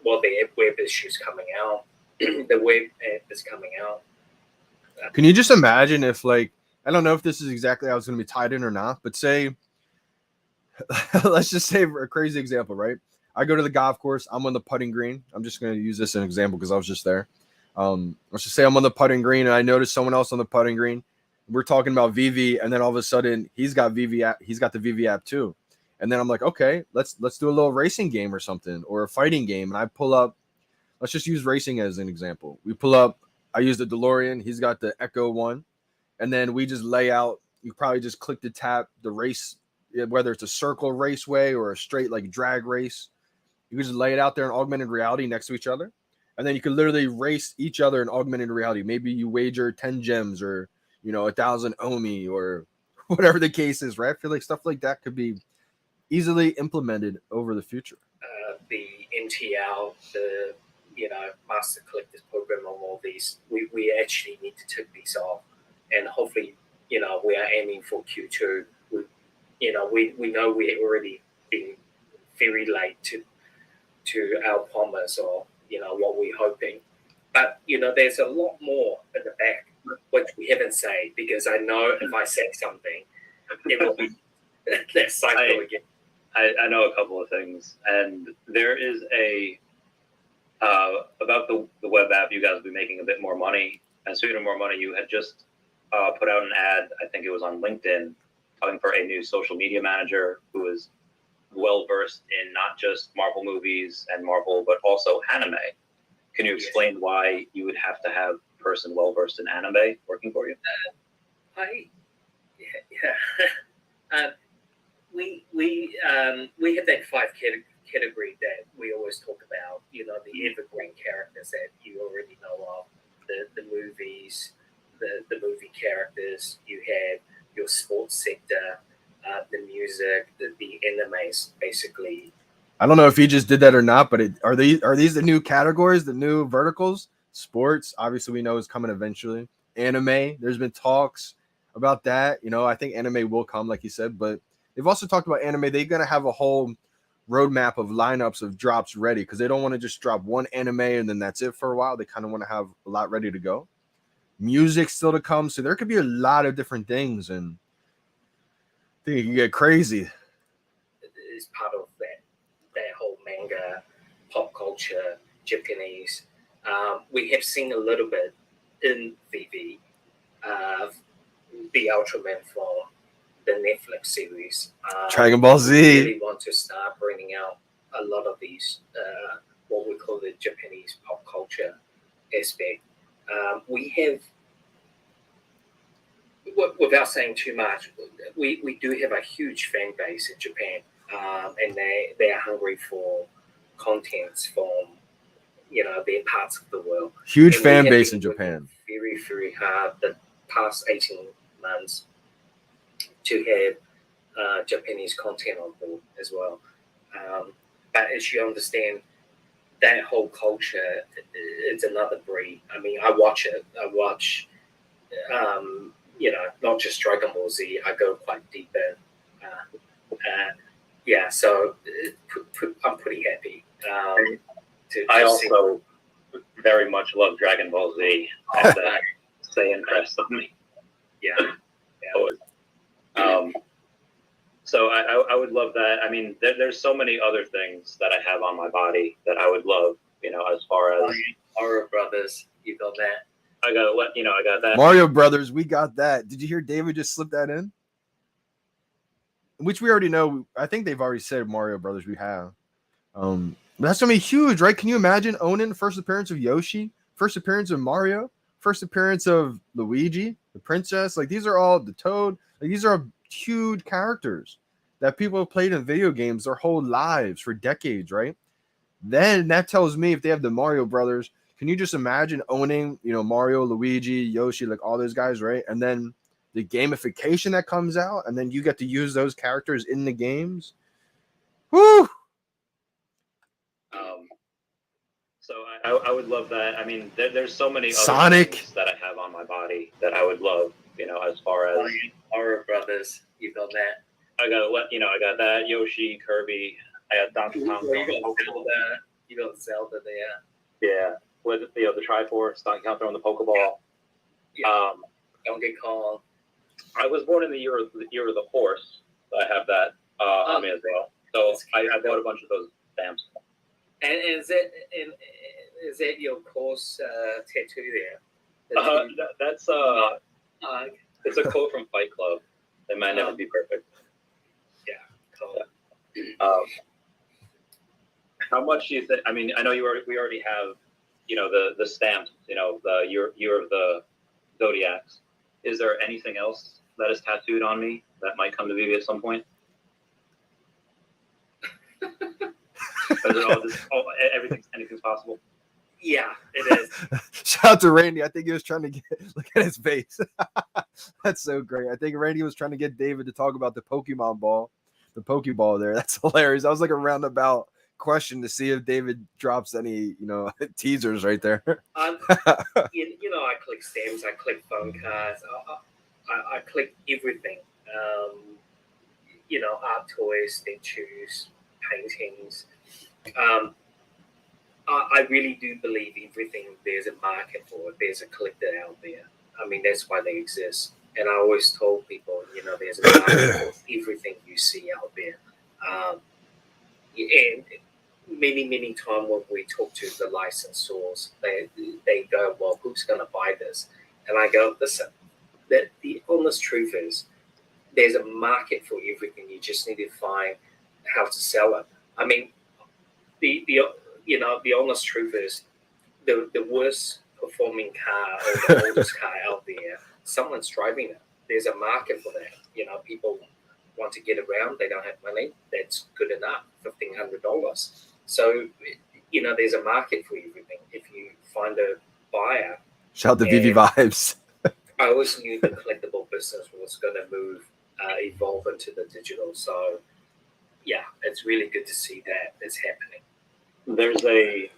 web issues coming out, the web app is coming out. Can you just imagine if, like, I don't know if this is exactly how it's going to be tied in or not, but say, let's just say a crazy example, right? I go to the golf course. I'm on the putting green. I'm just going to use this as an example because I was just there. Let's just say I'm on the putting green and I notice someone else on the putting green. We're talking about VeVe, and then all of a sudden he's got VeVe app. He's got the VeVe app too. And then I'm like, okay, let's do a little racing game or something, or a fighting game. And I pull up. Let's just use racing as an example. We pull up. I use the DeLorean. He's got the Echo one, and then we just lay out. You probably just click to tap the race, whether it's a circle raceway or a straight like drag race. You can just lay it out there in augmented reality next to each other, and then you can literally race each other in augmented reality. Maybe you wager 10 gems or 1,000 Omi or whatever the case is, right? I feel like stuff like that could be easily implemented over the future. The NTL, the Master Collectors Program, on all these, we actually need to tick these off, and hopefully, we are aiming for Q2. We know we're already been very late to our promise, or what we're hoping, but there's a lot more in the back which we haven't said, because I know if I say something, it will be that cycle again. I know a couple of things, and there is a about the web app. You guys will be making a bit more money, and speaking of more money, you had just put out an ad. I think it was on LinkedIn, talking for a new social media manager who is well versed in not just Marvel movies and Marvel, but also anime. Can you explain why you would have to have a person well versed in anime working for you? We have that five category that we always talk about. You know, the evergreen characters that you already know of, the movies, the movie characters. You have your sports sector, the music, the animes, basically. I don't know if he just did that or not, but are these the new categories, the new verticals? Sports, obviously, we know is coming eventually. Anime, there's been talks about that. You know, I think anime will come, like you said, but they've also talked about anime. They're gonna have a whole roadmap of lineups of drops ready because they don't want to just drop one anime and then that's it for a while. They kind of want to have a lot ready to go. Music still to come, so there could be a lot of different things, and I think it can get crazy. It's part of that whole manga, pop culture, Japanese. We have seen a little bit in VeVe, the Ultraman from the Netflix series. Dragon Ball Z. We really want to start bringing out a lot of these, what we call the Japanese pop culture aspect. We have, without saying too much, we do have a huge fan base in Japan, and they are hungry for contents from, you know, their parts of the world. Huge And fan we have base been in Japan. working very, very hard the past 18 months to have Japanese content on board as well. But as you understand, that whole culture is another breed. I mean, I watch it. I watch, you know, not just Dragon Ball Z. I go quite deep in. Yeah, so I'm pretty happy. I also very much love Dragon Ball Z. That's stay impressed on me. Yeah. So I would love that. I mean, there's so many other things that I have on my body that I would love, you know, as far as Mario Brothers, you got that? I got that. Mario Brothers, we got that. Did you hear David just slip that in? Which we already know. I think they've already said Mario Brothers we have. But that's gonna be huge, right? Can you imagine owning first appearance of Yoshi, first appearance of Mario, first appearance of Luigi, the princess? Like these are all the Toad. Like these are huge characters that people have played in video games their whole lives for decades, right? Then that tells me if they have the Mario Brothers, can you just imagine owning, you know, Mario, Luigi, Yoshi, like all those guys, right? And then the gamification that comes out, and then you get to use those characters in the games. Woo! So I would love that. I mean, there's so many other Sonic things that I have on my body that I would love, you know, as far as Mario Brothers, you got that? I got that Yoshi, Kirby. I got Donkey Kong. You got Zelda there. Yeah, with the Triforce, Donkey Kong throwing the Pokeball. Yeah. Donkey Kong. I was born in the year of the horse. So I have that on me as well. So I bought a bunch of those stamps. And is that your course tattoo there? That's it's a quote from Fight Club. It might never be perfect. Yeah, cool. Yeah. How much do you think? I mean, I know we already have, you know, the stamps. You know, the year of the Zodiacs. Is there anything else that is tattooed on me that might come to VeVe at some point? Anything's possible. Yeah, it is. Shout out to Randy. I think he was trying to look at his face. That's so great. I think Randy was trying to get David to talk about the Pokemon ball, the Pokeball there. That's hilarious. That was like a roundabout question to see if David drops any, you know, teasers right there. You know, I click stamps, I click phone cards, I click everything. You know, art toys, statues, paintings. I really do believe everything, there's a market for it. There's a collector out there. I mean, that's why they exist. And I always told people, you know, there's a market for everything you see out there. And many times when we talk to the licensors, they go, well, who's going to buy this? And I go, listen, the honest truth is there's a market for everything. You just need to find how to sell it. I mean, the honest truth is the worst performing car or the oldest car out there, someone's driving it. There's a market for that. People want to get around. They don't have money. That's good enough. $1,500. So, there's a market for everything. If you find a buyer. Shout out to VeVe Vibes. I always knew the collectible business was going to evolve into the digital. So, yeah, it's really good to see that it's happening. There's a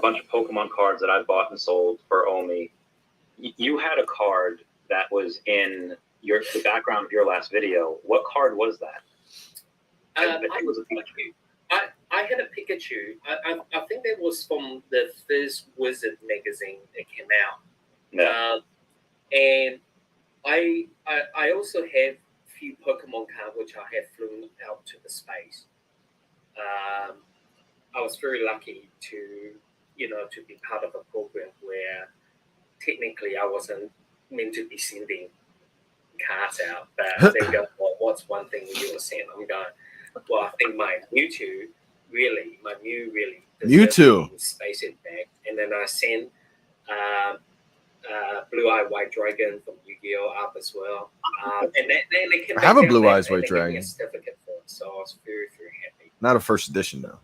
bunch of Pokemon cards that I bought and sold for Omi. You had a card that was in the background of your last video. What card was that? I think it was a Pikachu. I had a Pikachu. I think that was from the first Wizard magazine that came out. Yeah. And I also have a few Pokemon cards which I have flown out to the space. I was very lucky to be part of a program where technically I wasn't meant to be sending cards out, but they go, well, what's one thing you were saying? I'm going, well, I think my Mewtwo really space it back. And then I sent Blue Eye White Dragon from Yu-Gi-Oh! Up as well. And then they came I have a back Blue down Eyes and White they gave me Dragon. a certificate for it, so I was very, very happy. Not a first edition though.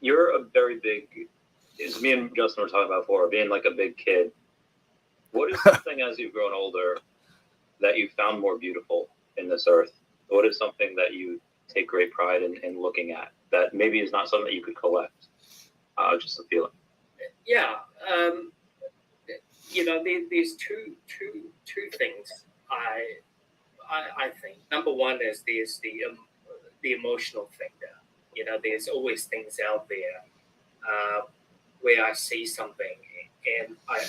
You're a very big, as me and Justin were talking about before, being like a big kid. What is something as you've grown older that you found more beautiful in this earth? What is something that you take great pride in looking at that maybe is not something that you could collect? Just a feeling. Yeah, there's two things I think. Number one is there's the emotional factor. There's always things out there where I see something and I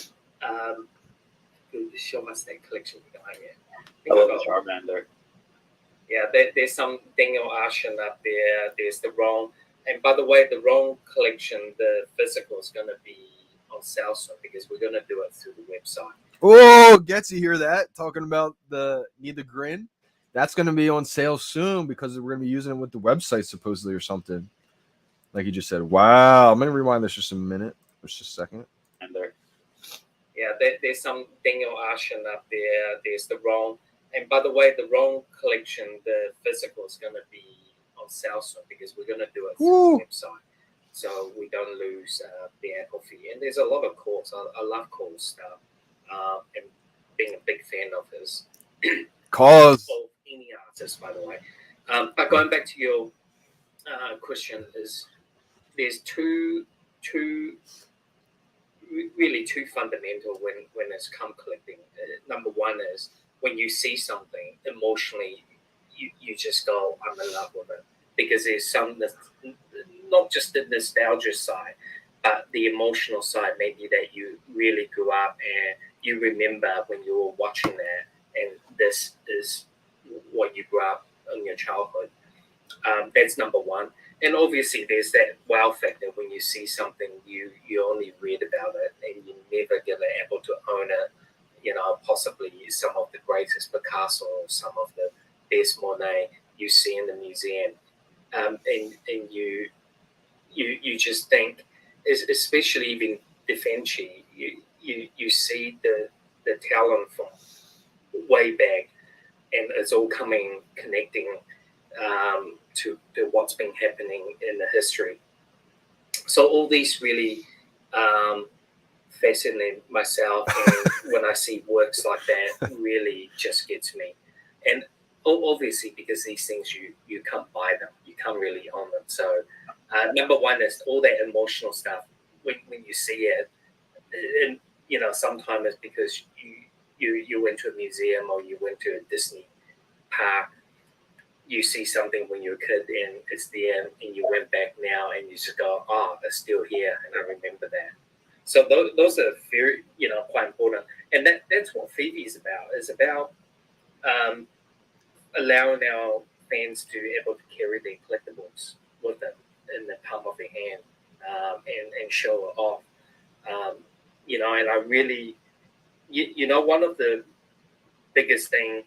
show us that collection behind it. I love the Charmander. Yeah, there's some Daniel Ashen up there. There's the Wrong. And by the way, the Wrong collection, the physical is going to be on sale soon because we're going to do it through the website. Oh, gets you hear that? Talking about the Need the Grin. That's going to be on sale soon because we're going to be using it with the website supposedly or something. Like you just said. Wow. I'm going to rewind this just a minute. Just a second. And there. Yeah, there's some Daniel Ashen up there. There's the Wrong. And by the way, the Wrong collection, the physical is going to be on sale soon because we're going to do it through the website. So we don't lose the Apple fee. And there's a lot of calls. I love calls stuff. And being a big fan of his. Cause. Of any artist, by the way. But going back to your question, is there's two fundamental when it's come collecting. Number one is when you see something emotionally, you just go, I'm in love with it. Because there's some, not just the nostalgia side, but the emotional side, maybe that you really grew up and you remember when you were watching that, and this is what you grew up in your childhood. That's number one. And obviously there's that wow factor when you see something, you only read about it and you never get able to own it. Possibly some of the greatest Picasso, some of the best Monet you see in the museum. And you just think, especially even Da Vinci, you see the talent from way back, and it's all connecting to what's been happening in the history. So all these really fascinate myself, and when I see works like that, really just gets me. And obviously, because these things you can't buy them, you can't really own them. So number one is all that emotional stuff. When you see it, and sometimes it's because you went to a museum or you went to a Disney park. You see something when you're a kid and it's there, and you went back now and you just go, oh, it's still here, and I remember that. So those are very, quite important. And that's what VeVe is about. It's about allowing our fans to be able to carry their collectibles with them in the palm of their hand, and show it off. You know, and I really, you know, one of the biggest thing,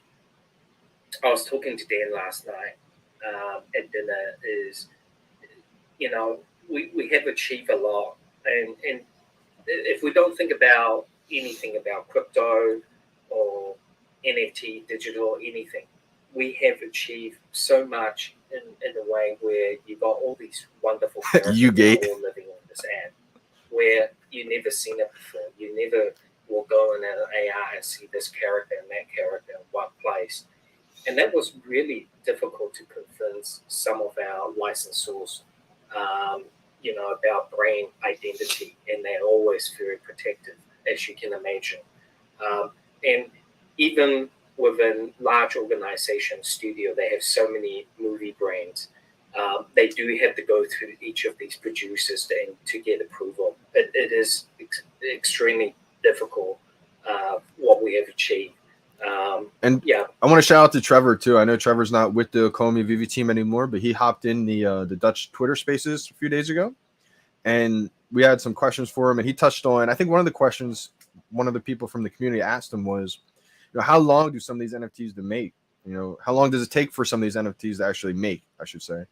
I was talking to Dan last night at dinner, is, you know, we have achieved a lot, and if we don't think about anything about crypto or NFT, digital, anything, we have achieved so much in a way where you've got all these wonderful characters You gay. all living on this app, where you never seen it before. You never will go in an AR and see this character and that character in one place. And that was really difficult to convince some of our licensors, you know, about brand identity, and they're always very protective, as you can imagine. And even within large organization studio, they have so many movie brands. They do have to go through each of these producers to get approval. It is extremely difficult, what we have achieved. And yeah, I want to shout out to Trevor too. I know Trevor's not with the Komi VeVe team anymore, but he hopped in the Dutch Twitter Spaces a few days ago, and we had some questions for him. And he touched on, I think one of the questions one of the people from the community asked him was, you know, how long do some of these NFTs to make? You know, how long does it take for some of these NFTs to actually make, I should say?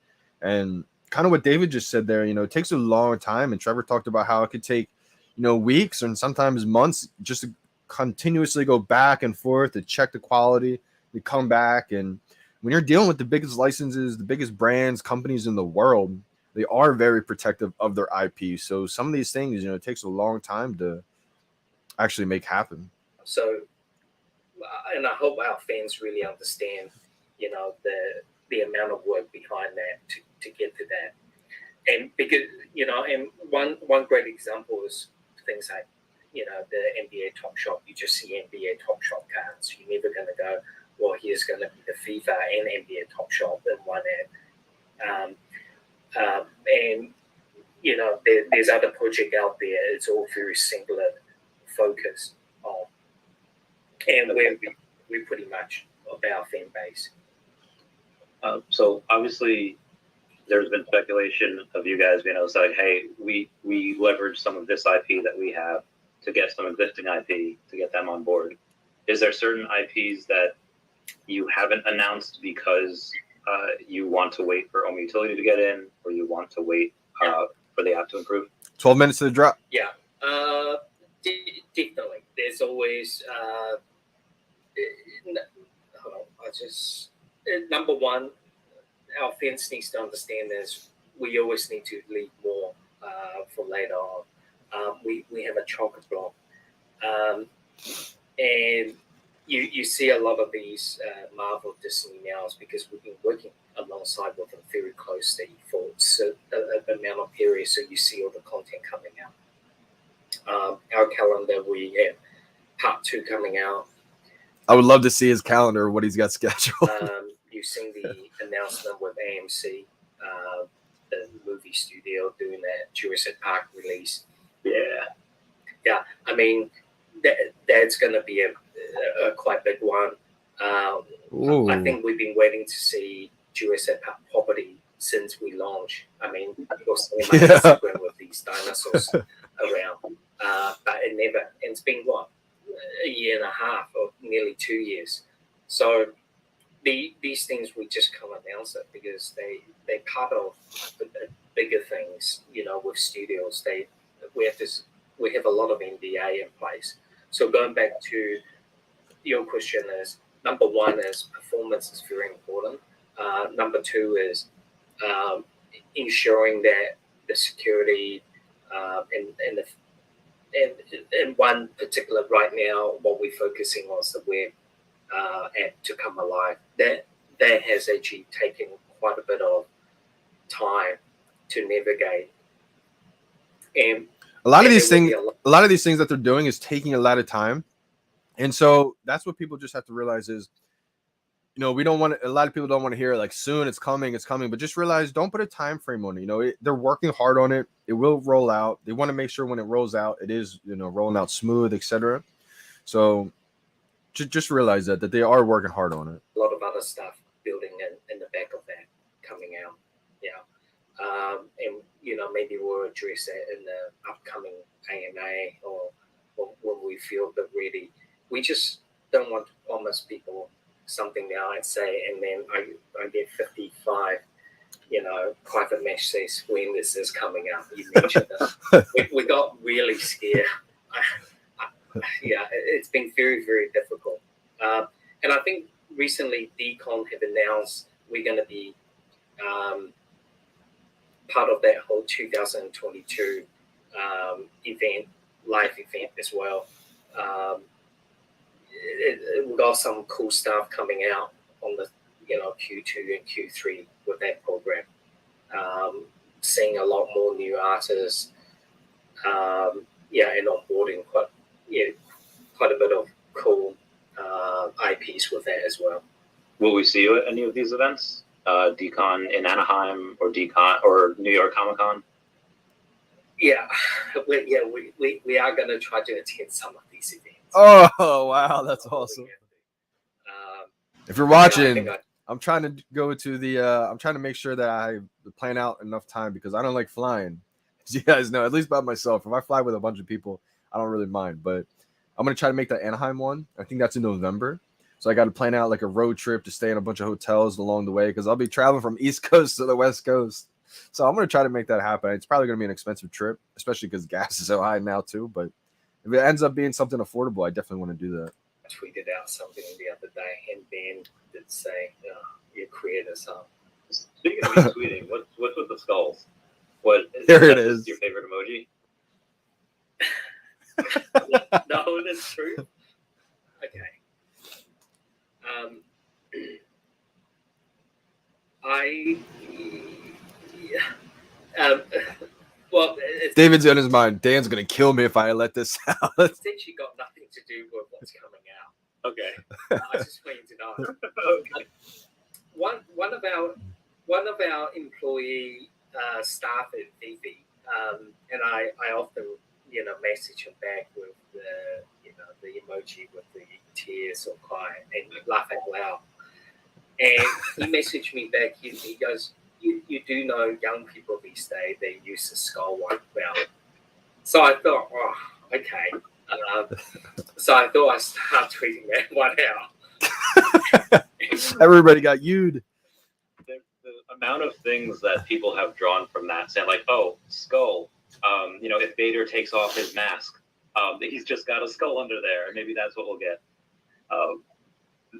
And kind of what David just said there, you know, it takes a long time. And Trevor talked about how it could take, you know, weeks and sometimes months just to continuously go back and forth to check the quality, to come back. And when you're dealing with the biggest licenses, the biggest brands, companies in the world, they are very protective of their IP. So some of these things, you know, it takes a long time to actually make happen. So, and I hope our fans really understand, you know, the amount of work behind that to get to that. And because, you know, and one great example is things like, you know, the NBA Top Shop. You just see NBA Top Shop cards. You're never going to go, well, here's going to be the FIFA and NBA Top Shop in one ad. And, you know, there's other project out there. It's all very singular focus on. And we're pretty much about our fan base. So obviously, there's been speculation of you guys being able to say, hey, we leverage some of this IP that we have to get some existing IP to get them on board. Is there certain IPs that you haven't announced because you want to wait for Omi Utility to get in, or you want to wait for the app to improve? 12 minutes to the drop. Yeah, definitely. There's always number one, our fans needs to understand is we always need to leave more for later on. We have a chocolate block, and you see a lot of these Marvel Disney now is because we've been working alongside with them very closely for an amount of periods, so you see all the content coming out. Our calendar, we have part 2 coming out. I would love to see his calendar, what he's got scheduled. You've seen the announcement with AMC, the movie studio doing that Jurassic Park release. Yeah. I mean, that's going to be a quite big one. I think we've been waiting to see Jurassic Park property since we launched. I mean, you'll see my Instagram with these dinosaurs around, but it never. And it's been what, a year and a half or nearly 2 years. So these things we just can't announce it because they're part of the bigger things. You know, with studios, we have a lot of NDA in place. So going back to your question is, number one is performance is very important. Number 2 is ensuring that the security and one particular right now, what we're focusing on is the web app to come alive. That has actually taken quite a bit of time to navigate. And a lot of these things that they're doing is taking a lot of time. And so that's what people just have to realize is, you know, a lot of people don't want to hear like soon it's coming, but just realize, don't put a time frame on it. You know, they're working hard on it. It will roll out. They want to make sure when it rolls out, it is, you know, rolling out smooth, etc. So just realize that they are working hard on it. A lot of other stuff building in the back And maybe we'll address that in the upcoming AMA or when we feel that ready. We just don't want to promise people something now and say, and then I get 55, private match says when this is coming out. You mentioned it. We got really scared. It's been very, very difficult. And I think recently Decon have announced we're going to be part of that whole 2022 live event as well. We've got some cool stuff coming out on the Q2 and Q3 with that program. Seeing a lot more new artists, and onboarding quite a bit of cool IPs with that as well. Will we see you at any of these events? Decon in Anaheim or Decon or New York Comic Con? Yeah, we are going to try to attend some of these events. Oh wow, that's awesome. If you're watching, I'm trying to go to the. I'm trying to make sure that I plan out enough time because I don't like flying. As you guys know, at least by myself. If I fly with a bunch of people, I don't really mind. But I'm gonna try to make the Anaheim one. I think that's in November. So I got to plan out like a road trip to stay in a bunch of hotels along the way because I'll be traveling from East Coast to the West Coast. So I'm gonna try to make that happen. It's probably gonna be an expensive trip, especially because gas is so high now too. But if it ends up being something affordable, I definitely want to do that. I tweeted out something the other day, and Ben did say, "You created something." Speaking of me tweeting, what's with the skulls? There it is. Your favorite emoji? No, that's true. Okay. Well, David's on his mind. Dan's gonna kill me if I let this out. It's actually got nothing to do with what's coming out. Okay. I just want you to know. Okay. One of our employee staff at VeVe, and I often message him back with the emoji with the tears or cry and laugh out loud. And he messaged me back. He goes, "You do know young people these days, they use the skull white belt." So I thought, oh, okay. So I thought I'd start tweeting that one out. Everybody got you'd. The amount of things that people have drawn from that, saying like, "Oh, skull." If Vader takes off his mask, he's just got a skull under there, and maybe that's what we'll get.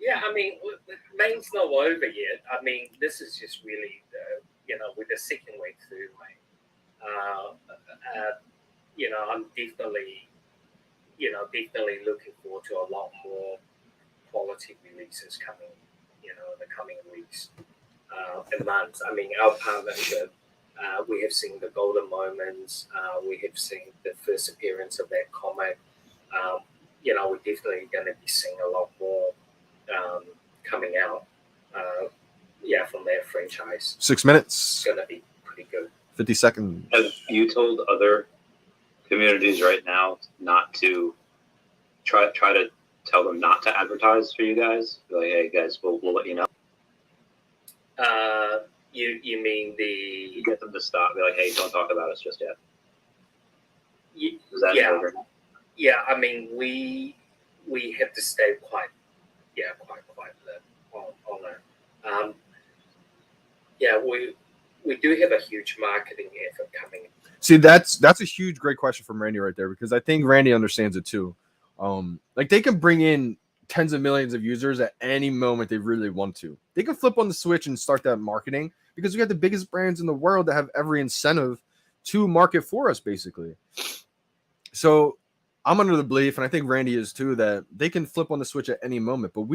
Yeah, I mean, main's not over yet. I mean, this is just really, with the second week through, I'm definitely looking forward to a lot more quality releases coming, in the coming weeks and months. I mean, our partnership, we have seen the golden moments. We have seen the first appearance of that comic. We're definitely going to be seeing a lot more coming out. From that franchise. 6 minutes. It's going to be pretty good. 50 seconds. Have you told other communities right now not to try to tell them not to advertise for you guys? Be like, hey guys, we'll let you know. You mean You get them to stop. Be like, hey, don't talk about us just yet. Is that over? Yeah. I mean, we have to stay quite on that. We do have a huge marketing effort coming. See, that's a huge, great question from Randy right there because I think Randy understands it too. Like they can bring in tens of millions of users at any moment they really want to. They can flip on the switch and start that marketing because we got the biggest brands in the world that have every incentive to market for us, basically. So I'm under the belief, and I think Randy is too, that they can flip on the switch at any moment, but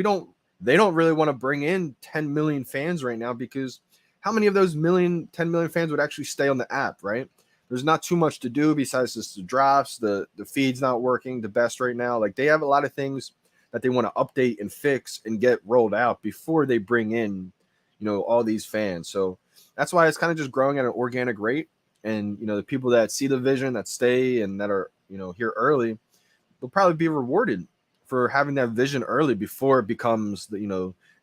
they don't really want to bring in 10 million fans right now because how many of those 10 million fans would actually stay on the app, right? There's not too much to do besides just the drops, the feed's not working the best right now. Like they have a lot of things that they want to update and fix and get rolled out before they bring in, all these fans. So that's why it's kind of just growing at an organic rate. And, the people that see the vision, that stay and that are, here early, they'll probably be rewarded for having that vision early before it becomes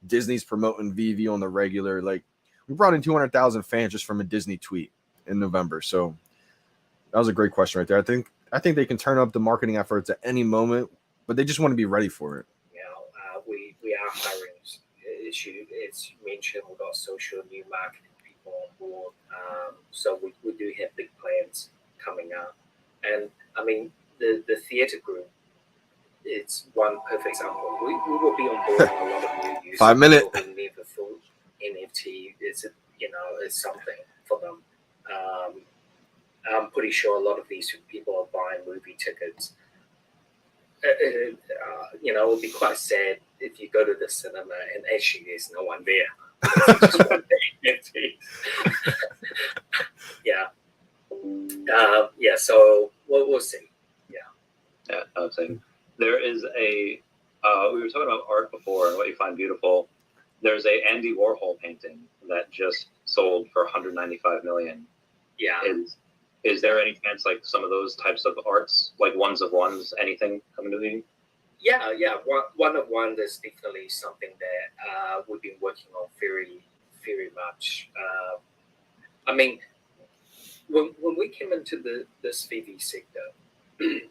Disney's promoting VeVe on the regular. Like We brought in 200,000 fans just from a Disney tweet in November. So that was a great question right there. I think they can turn up the marketing efforts at any moment, but they just want to be ready for it. We are hiring. It's mentioned we've got social new marketing people on board. So we do have big plans coming up. And I mean, the theatre group, it's one perfect example. We will be on board on a lot of new users. 5 minutes. Who never thought NFT is something for them. I'm pretty sure a lot of these people are buying movie tickets. It would be quite sad if you go to the cinema and actually there's no one there. Just want the NFTs. Yeah. So we'll see. Yeah, I was saying there is a. We were talking about art before and what you find beautiful. There's a Andy Warhol painting that just sold for 195 million. Yeah. Is there any chance like some of those types of arts, like ones of ones, anything coming to the? Yeah. One of one is definitely something that we've been working on very, very much. I mean, when we came into this VeVe sector,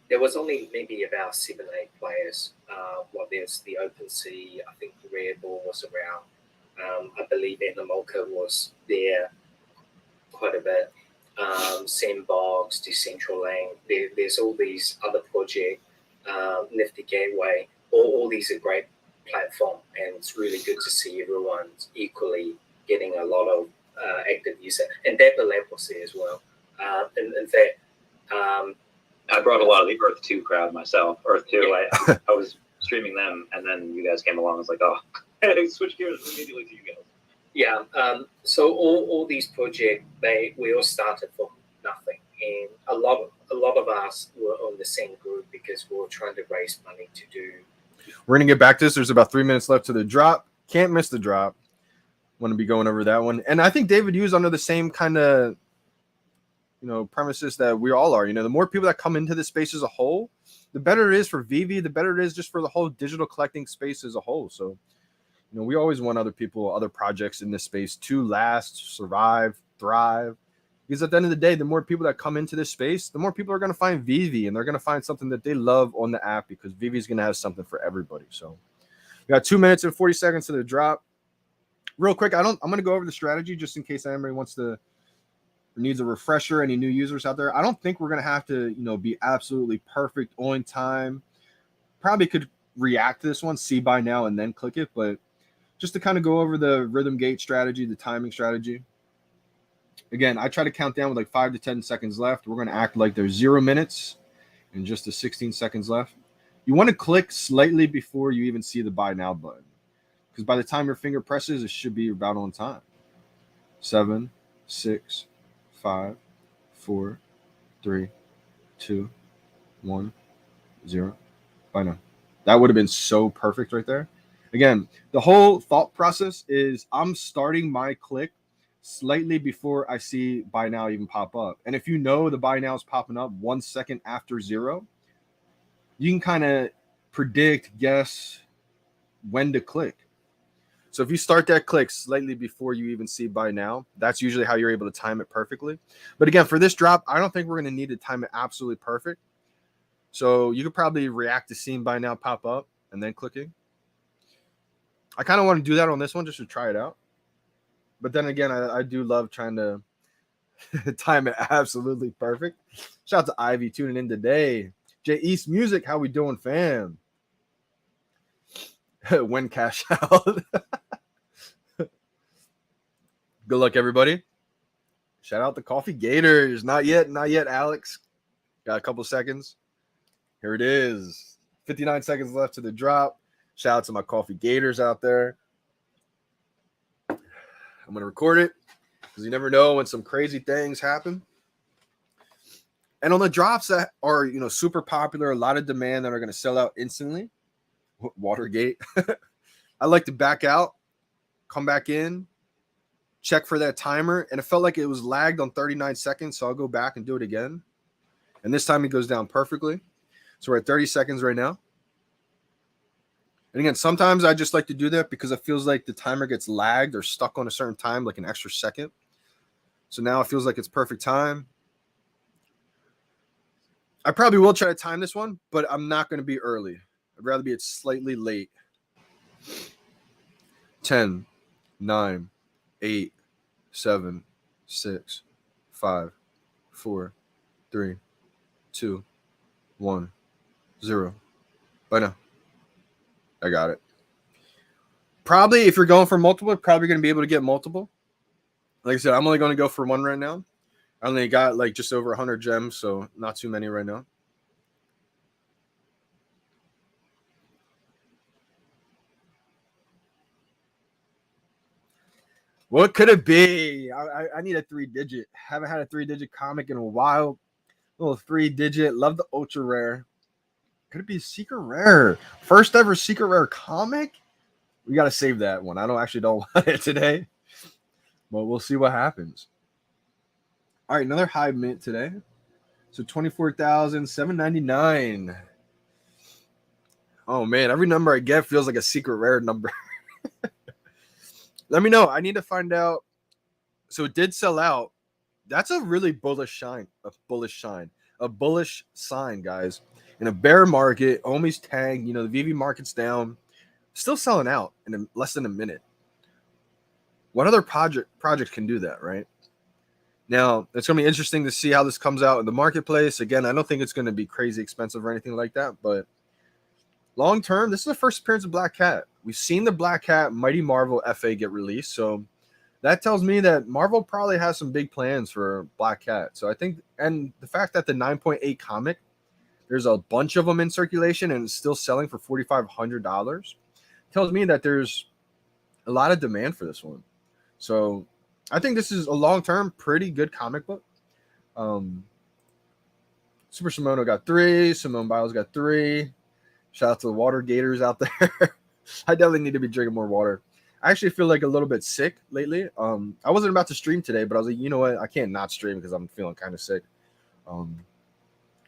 there was only maybe about 7, 8 players. There's the OpenSea, I think Red Bull was around. I believe Animoca was there quite a bit. Sandbox, Decentraland. There's all these other projects, Nifty Gateway. All these are great platform, and it's really good to see everyone's equally getting a lot of active user. And Dapper Lab was there as well. In fact, I brought a lot of the Earth 2 crowd myself. Earth 2, I was streaming them, and then you guys came along. I was like, oh, I switched gears immediately to you guys. Yeah. So all these projects, we all started from nothing, and a lot of us were on the same group because we were trying to raise money to do. We're gonna get back to this. There's about 3 minutes left to the drop. Can't miss the drop. Want to be going over that one, and I think David Hughes under the same kind of premises that we all are. The more people that come into this space as a whole, the better it is for VeVe, the better it is just for the whole digital collecting space as a whole. So, we always want other people, other projects in this space to last, survive, thrive. Because at the end of the day, the more people that come into this space, the more people are going to find VeVe, and they're going to find something that they love on the app, because VeVe is going to have something for everybody. So we got 2 minutes and 40 seconds to the drop. Real quick, I'm going to go over the strategy just in case anybody needs a refresher, any new users out there. I don't think we're going to have to, be absolutely perfect on time. Probably could react to this one, see by now, and then click it. But just to kind of go over the rhythm gate strategy, the timing strategy. Again, I try to count down with like 5 to 10 seconds left. We're going to act like there's 0 minutes and just the 16 seconds left. You want to click slightly before you even see the buy now button, because by the time your finger presses, it should be about on time. 7, 6, 5, 4, 3, 2, 1, 0. Buy now. That would have been so perfect right there. Again, the whole thought process is I'm starting my click slightly before I see buy now even pop up. And if the buy now is popping up 1 second after 0, you can kind of predict, guess when to click. So if you start that click slightly before you even see buy now, that's usually how you're able to time it perfectly. But again, for this drop, I don't think we're going to need to time it absolutely perfect. So you could probably react to seeing buy now pop up and then clicking. I kind of want to do that on this one just to try it out. But then again, I do love trying to time it absolutely perfect. Shout out to Ivy tuning in today. J East Music, how we doing, fam? When cash out. Good luck, everybody. Shout out to Coffee Gators. Not yet, Alex. Got a couple seconds. Here it is. 59 seconds left to the drop. Shout out to my Coffee Gators out there. I'm going to record it because you never know when some crazy things happen. And on the drops that are, super popular, a lot of demand that are going to sell out instantly. Watergate. I like to back out, come back in, check for that timer. And it felt like it was lagged on 39 seconds. So I'll go back and do it again. And this time it goes down perfectly. So we're at 30 seconds right now. And again, sometimes I just like to do that because it feels like the timer gets lagged or stuck on a certain time, like an extra second. So now it feels like it's perfect time. I probably will try to time this one, but I'm not going to be early. I'd rather be slightly late. 10, 9, 8, 7, 6, 5, 4, 3, 2, 1, 0. Bye now. I got it. Probably if you're going for multiple, probably going to be able to get multiple. Like I said, I'm only going to go for one right now. I only got like just over 100 gems, so not too many right now. What could it be? I need a 3-digit. Haven't had a 3-digit comic in a while. Little 3-digit. Love the ultra rare. Could it be secret rare? First ever secret rare comic? We got to save that one. I don't want it today. But we'll see what happens. All right, another high mint today. So 24,799. Oh man, every number I get feels like a secret rare number. Let me know. I need to find out. So it did sell out. That's a really bullish sign. A bullish sign, guys. In a bear market, almost tagged. You know, the VeVe market's down. Still selling out in less than a minute. What other project can do that, right? Now, it's going to be interesting to see how this comes out in the marketplace. Again, I don't think it's going to be crazy expensive or anything like that, but long term, this is the first appearance of Black Cat. We've seen the Black Cat Mighty Marvel FA get released, so that tells me that Marvel probably has some big plans for Black Cat. So I think, and the fact that the 9.8 comic, there's a bunch of them in circulation and it's still selling for $4,500, tells me that there's a lot of demand for this one. So I think this is a long-term, pretty good comic book. Super Simono got 3. Simone Biles got 3. Shout out to the water gators out there. I definitely need to be drinking more water. I actually feel like a little bit sick lately. I wasn't about to stream today, but I was like, you know what? I can't not stream because I'm feeling kind of sick.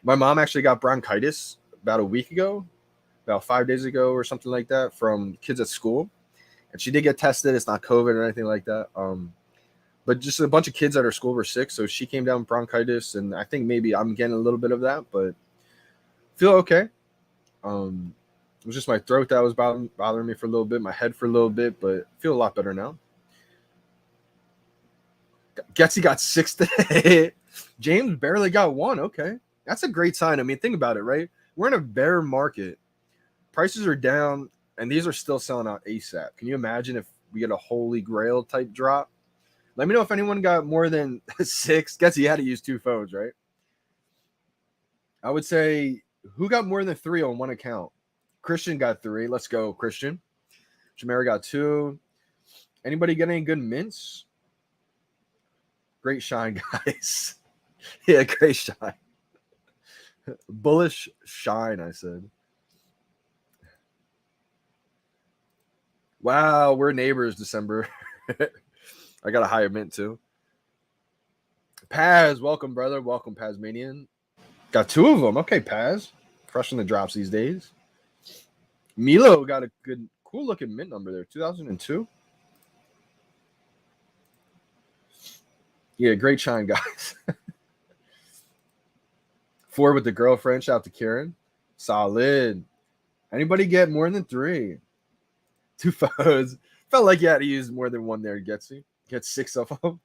My mom actually got bronchitis about a week ago, about 5 days ago or something like that from kids at school. And she did get tested. It's not COVID or anything like that. But just a bunch of kids at her school were sick. So she came down with bronchitis. And I think maybe I'm getting a little bit of that, but feel okay. It was just my throat that was bothering me for a little bit, my head for a little bit, but feel a lot better now. Getsy got 6 today. James barely got 1. Okay. That's a great sign. I mean, think about it, right? We're in a bear market. Prices are down, and these are still selling out ASAP. Can you imagine if we get a holy grail type drop? Let me know if anyone got more than 6. Getsy had to use 2 phones, right? I would say, who got more than 3 on one account? Christian got 3. Let's go, Christian. Jamera got 2. Anybody get any good mints? Great shine, guys. Yeah, great shine. Bullish shine, I said. Wow, we're neighbors, December. I got a higher mint, too. Paz, welcome, brother. Welcome, Pazmanian. Got 2 of them. Okay, Paz. Crushing the drops these days. Milo got a good, cool-looking mint number there. 2002. Yeah, great shine, guys. 4 with the girlfriend. Shout out to Karen. Solid. Anybody get more than 3? 2 photos. Felt like you had to use more than 1 there, Getsy. Get 6 of them.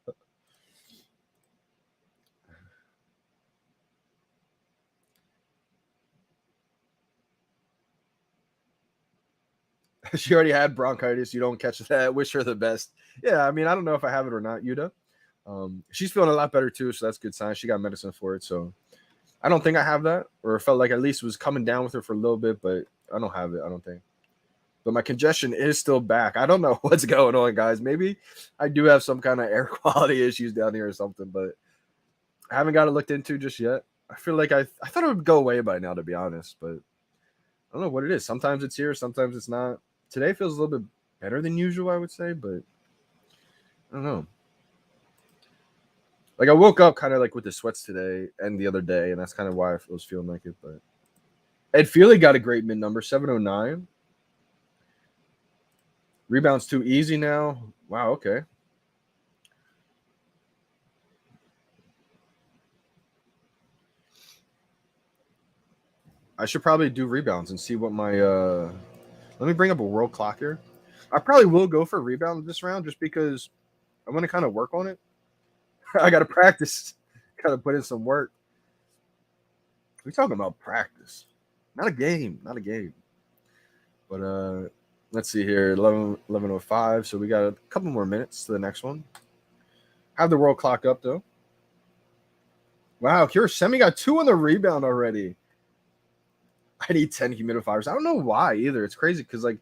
She already had bronchitis. You don't catch that. Wish her the best. Yeah, I mean, I don't know if I have it or not, Yuda. She's feeling a lot better too, so that's a good sign. She got medicine for it, so I don't think I have that, or it felt like at least it was coming down with her for a little bit, but I don't have it, I don't think. But my congestion is still back. I don't know what's going on, guys. Maybe I do have some kind of air quality issues down here or something, but I haven't got it looked into just yet. I feel like I thought it would go away by now, to be honest, but I don't know what it is. Sometimes it's here, sometimes it's not. Today feels a little bit better than usual, I would say, but I don't know. Like I woke up kind of like with the sweats today and the other day, and that's kind of why I was feeling like it. But Ed Feely got a great mid number, 709. Rebound's too easy now. Wow, okay. I should probably do rebounds and see what my let me bring up a world clock here. I probably will go for rebound this round just because I want to kind of work on it. I got to practice. Got to put in some work. We're talking about practice, not a game, not a game. But let's see here, 11:05. So we got a couple more minutes to the next one. Have the world clock up though. Wow, Semi got 2 on the rebound already. I need 10 humidifiers. I don't know why either. It's crazy because like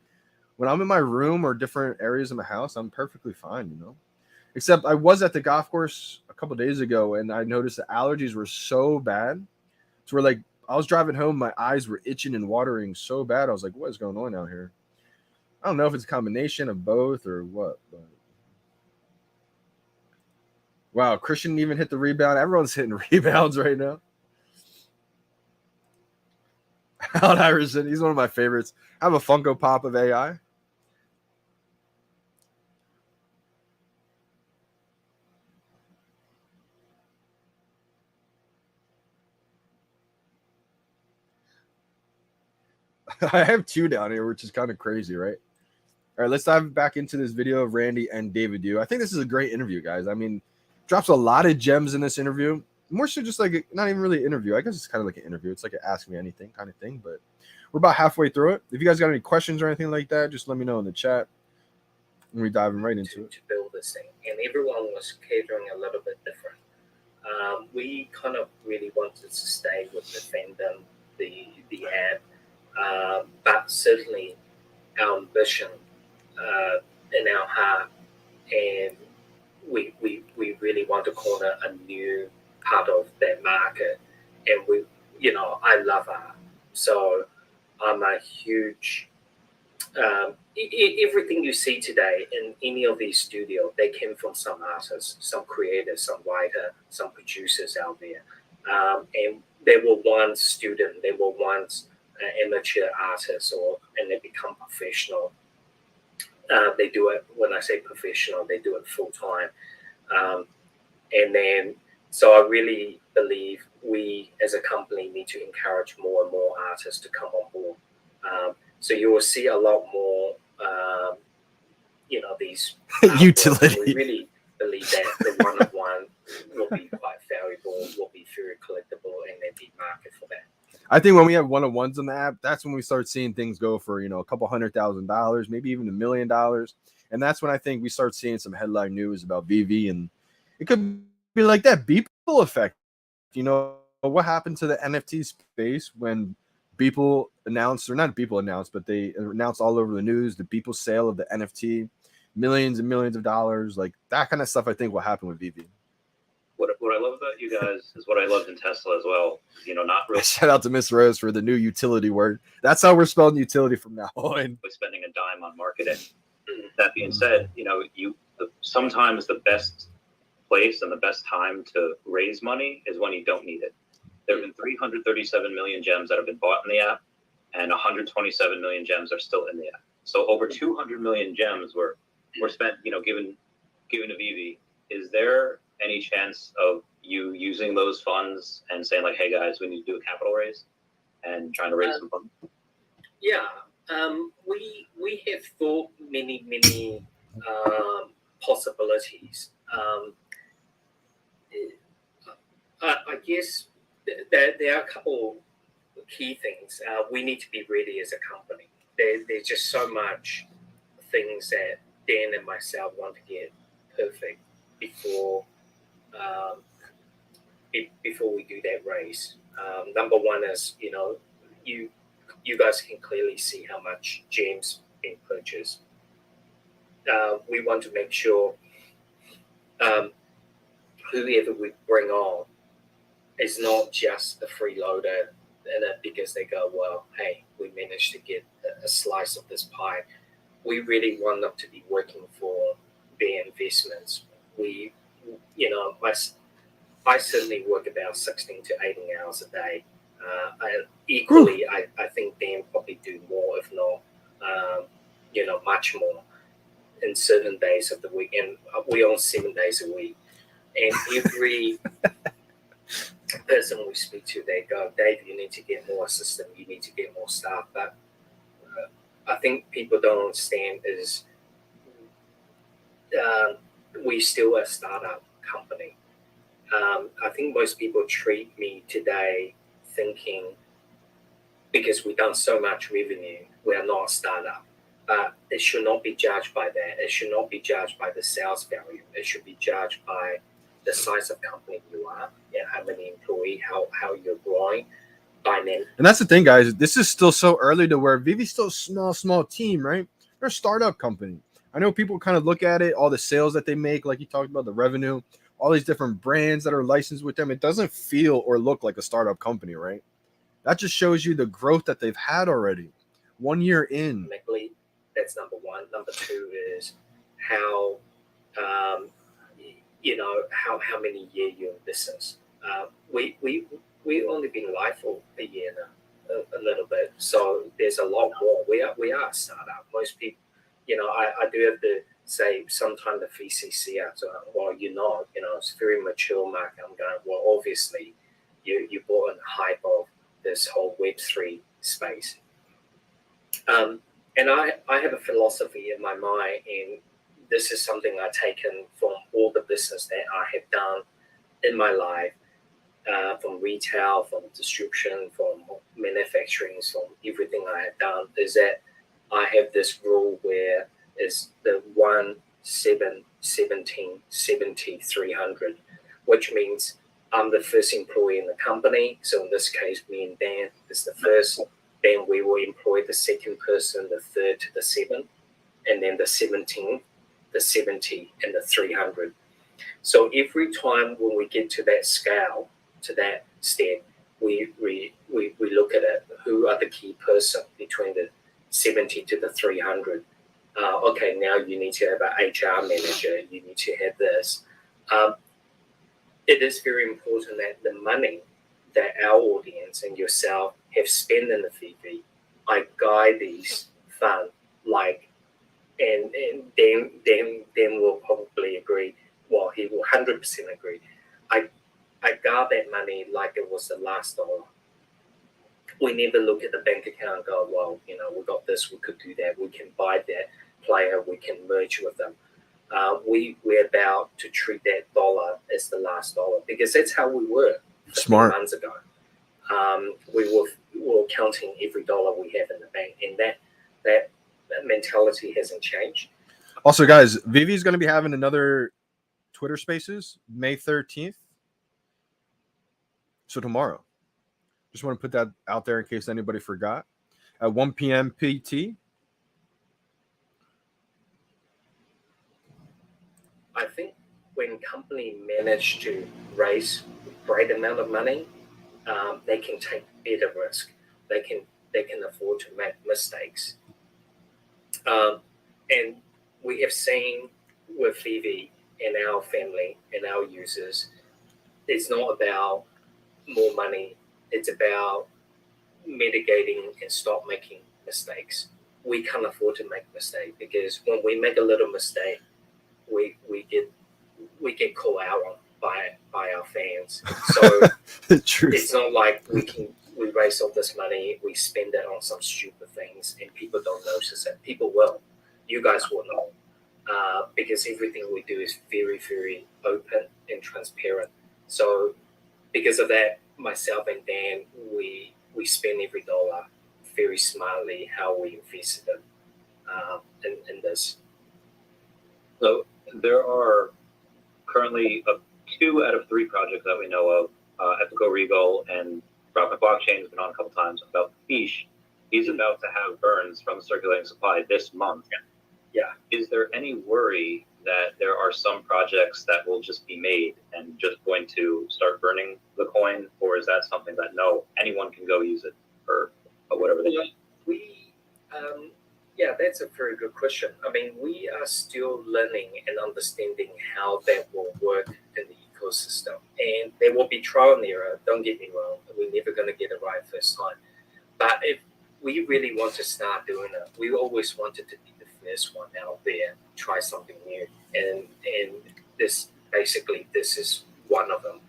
when I'm in my room or different areas of my house, I'm perfectly fine, you know. Except I was at the golf course a couple days ago and I noticed the allergies were so bad. So we're like, I was driving home, my eyes were itching and watering so bad. I was like, what is going on out here? I don't know if it's a combination of both or what. But... Wow, Christian even hit the rebound. Everyone's hitting rebounds right now. Allen Iverson, he's one of my favorites. I have a Funko Pop of AI. I have 2 down here, which is kind of crazy, right? All right, let's dive back into this video of Randy and David Yu. I think this is a great interview, guys. I mean, drops a lot of gems in this interview. More so just like, not even really an interview. I guess it's kind of like an interview. It's like an ask me anything kind of thing, but we're about halfway through it. If you guys got any questions or anything like that, just let me know in the chat. And we're diving right into it. To build this thing, and everyone was catering a little bit different. We kind of really wanted to stay with the fandom, the app, but certainly our ambition in our heart, and we really want to corner a new part of that market. And we, you know, I love art, so I'm a huge everything you see today in any of these studios, they came from some artists, some creators, some writer, some producers out there. And they were once student, they were once amateur artists, and they become professional. They do it, when I say professional, they do it full time. And then, so I really believe we as a company need to encourage more and more artists to come on board. So you will see a lot more, these utility. We really believe that the one-on-one will be quite valuable, will be very collectible, and there'll be market for that. I think when we have one-on-ones on the app, that's when we start seeing things go for, a couple $100,000, maybe even $1 million. And that's when I think we start seeing some headline news about VeVe. And it could be like that Beeple effect. What happened to the NFT space when Beeple announced, or not Beeple announced, but they announced all over the news the Beeple sale of the NFT, millions and millions of dollars, like that kind of stuff. I think will happen with VeVe. What I love about you guys is what I loved in Tesla as well. Not really. Shout out to Miss Rose for the new utility word. That's how we're spelling utility from now on. Spending a dime on marketing. That being said, sometimes the best place and the best time to raise money is when you don't need it. There have been 337 million gems that have been bought in the app, and 127 million gems are still in the app. So over 200 million gems were spent, given to VeVe. Is there any chance of you using those funds and saying like, hey guys, we need to do a capital raise and trying to raise some funds? Yeah, we have thought many possibilities. I guess there are a couple of key things. We need to be ready as a company. There's just so much things that Dan and myself want to get perfect before we do that race. Number one is, you guys can clearly see how much gems being purchased. We want to make sure whoever we bring on is not just a freeloader in it because they go, well, hey, we managed to get a slice of this pie. We really want them to be working for their investments. I certainly work about 16 to 18 hours a day. And equally, I think Dan probably do more, if not, much more. in certain days of the week, and we own 7 days a week. And every person we speak to, they go, Dave, you need to get more assistant, you need to get more staff. But I think people don't understand is we still a startup company. I think most people treat me today thinking because we've done so much revenue, we are not a startup. But it should not be judged by that. It should not be judged by the sales value. It should be judged by the size of company you are, and how many employees, how you're growing by then. And that's the thing, guys. This is still so early to where VeVe's still a small team, right? They're a startup company. I know people kind of look at it, all the sales that they make, like you talked about, the revenue, all these different brands that are licensed with them. It doesn't feel or look like a startup company, right? That just shows you the growth that they've had already. 1 year in. That's number one. Number two is how, how many years you're in business. We only been live for a year now, a little bit. So there's a lot more. We are a startup. Most people, I do have to say sometimes the VC see us, well, you're not, it's a very mature market. I'm going, well, obviously you bought in the hype of this whole Web3 space. And I have a philosophy in my mind, and this is something I've taken from all the business that I have done in my life, from retail, from distribution, from manufacturing, from everything I have done, is that I have this rule where it's the 1-7-17-70-300, which means I'm the first employee in the company. So in this case, me and Dan is the first. Then we will employ the second person, the third to the seventh, and then the 17, the 70, and the 300. So every time when we get to that scale, to that step, we look at it. Who are the key person between the 70 to the 300? Okay, now you need to have an HR manager. You need to have this. It is very important that the money that our audience and yourself have spent in the VeVe, I guide these funds and then will probably agree. Well, he will 100% agree. I guard that money like it was the last dollar. We never look at the bank account and go, well, we got this, we could do that, we can buy that player, we can merge with them. We're about to treat that dollar as the last dollar because that's how we were. Smart. Months ago, we were counting every dollar we have in the bank, and that mentality hasn't changed. Also, guys, VeVe is going to be having another Twitter Spaces May 13th. So tomorrow. Just want to put that out there in case anybody forgot. At 1 p.m. PT. I think when company manage to raise great amount of money, they can take better risk. They can afford to make mistakes. And we have seen with VeVe and our family and our users, it's not about more money. It's about mitigating and stop making mistakes. We can't afford to make mistakes because when we make a little mistake, we get called out on by our fans. So it's not like we raise all this money, we spend it on some stupid things, and people don't notice it. People will. You guys will know, because everything we do is very, very open and transparent. So because of that, myself and Dan, we spend every dollar very smartly. How we invested it in this. So there are currently 2 out of 3 projects that we know of. Ethico Regal and Rocket Blockchain has been on a couple times about Fish. He's about to have burns from the circulating supply this month. Yeah. Is there any worry that there are some projects that will just be made and just going to start burning the coin, or is that something that no, anyone can go use it for whatever they need? Yeah, that's a very good question. I mean, we are still learning and understanding how that will work in the ecosystem. And there will be trial and error, don't get me wrong. We're never going to get it right first time. But if we really want to start doing it, we always wanted to be the first one out there. Try something new, and this is one of them.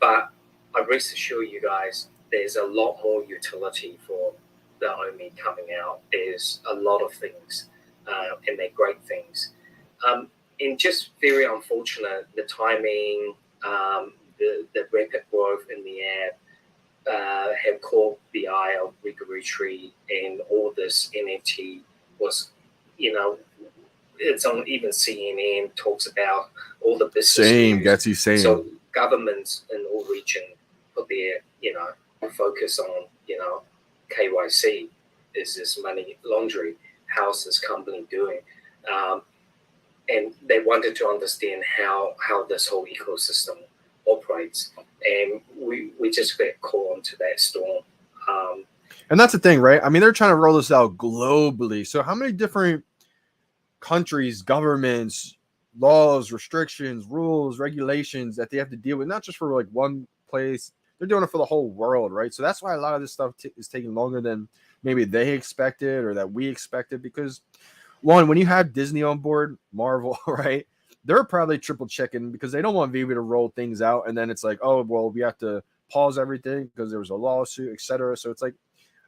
But I rest assure you guys, there's a lot more utility for the OMI coming out. There's a lot of things, and they're great things. And just very unfortunate, the timing, the rapid growth in the app have caught the eye of regulatory, and all this NFT was, it's on even CNN talks about all the business. Same, news. Gatsy, same. So governments in all region put their, focus on, KYC. Is this money laundering? How's this company doing? And they wanted to understand how this whole ecosystem operates. And we just got caught onto that storm. And that's the thing, right? I mean, they're trying to roll this out globally. So how many different countries, governments, laws, restrictions, rules, regulations that they have to deal with, not just for like one place, they're doing it for the whole world, right? So that's why a lot of this stuff is taking longer than maybe they expected or that we expected, because one, when you have Disney on board, Marvel, right, they're probably triple checking because they don't want VeVe to roll things out and then it's like, oh, well, we have to pause everything because there was a lawsuit, etc. So it's like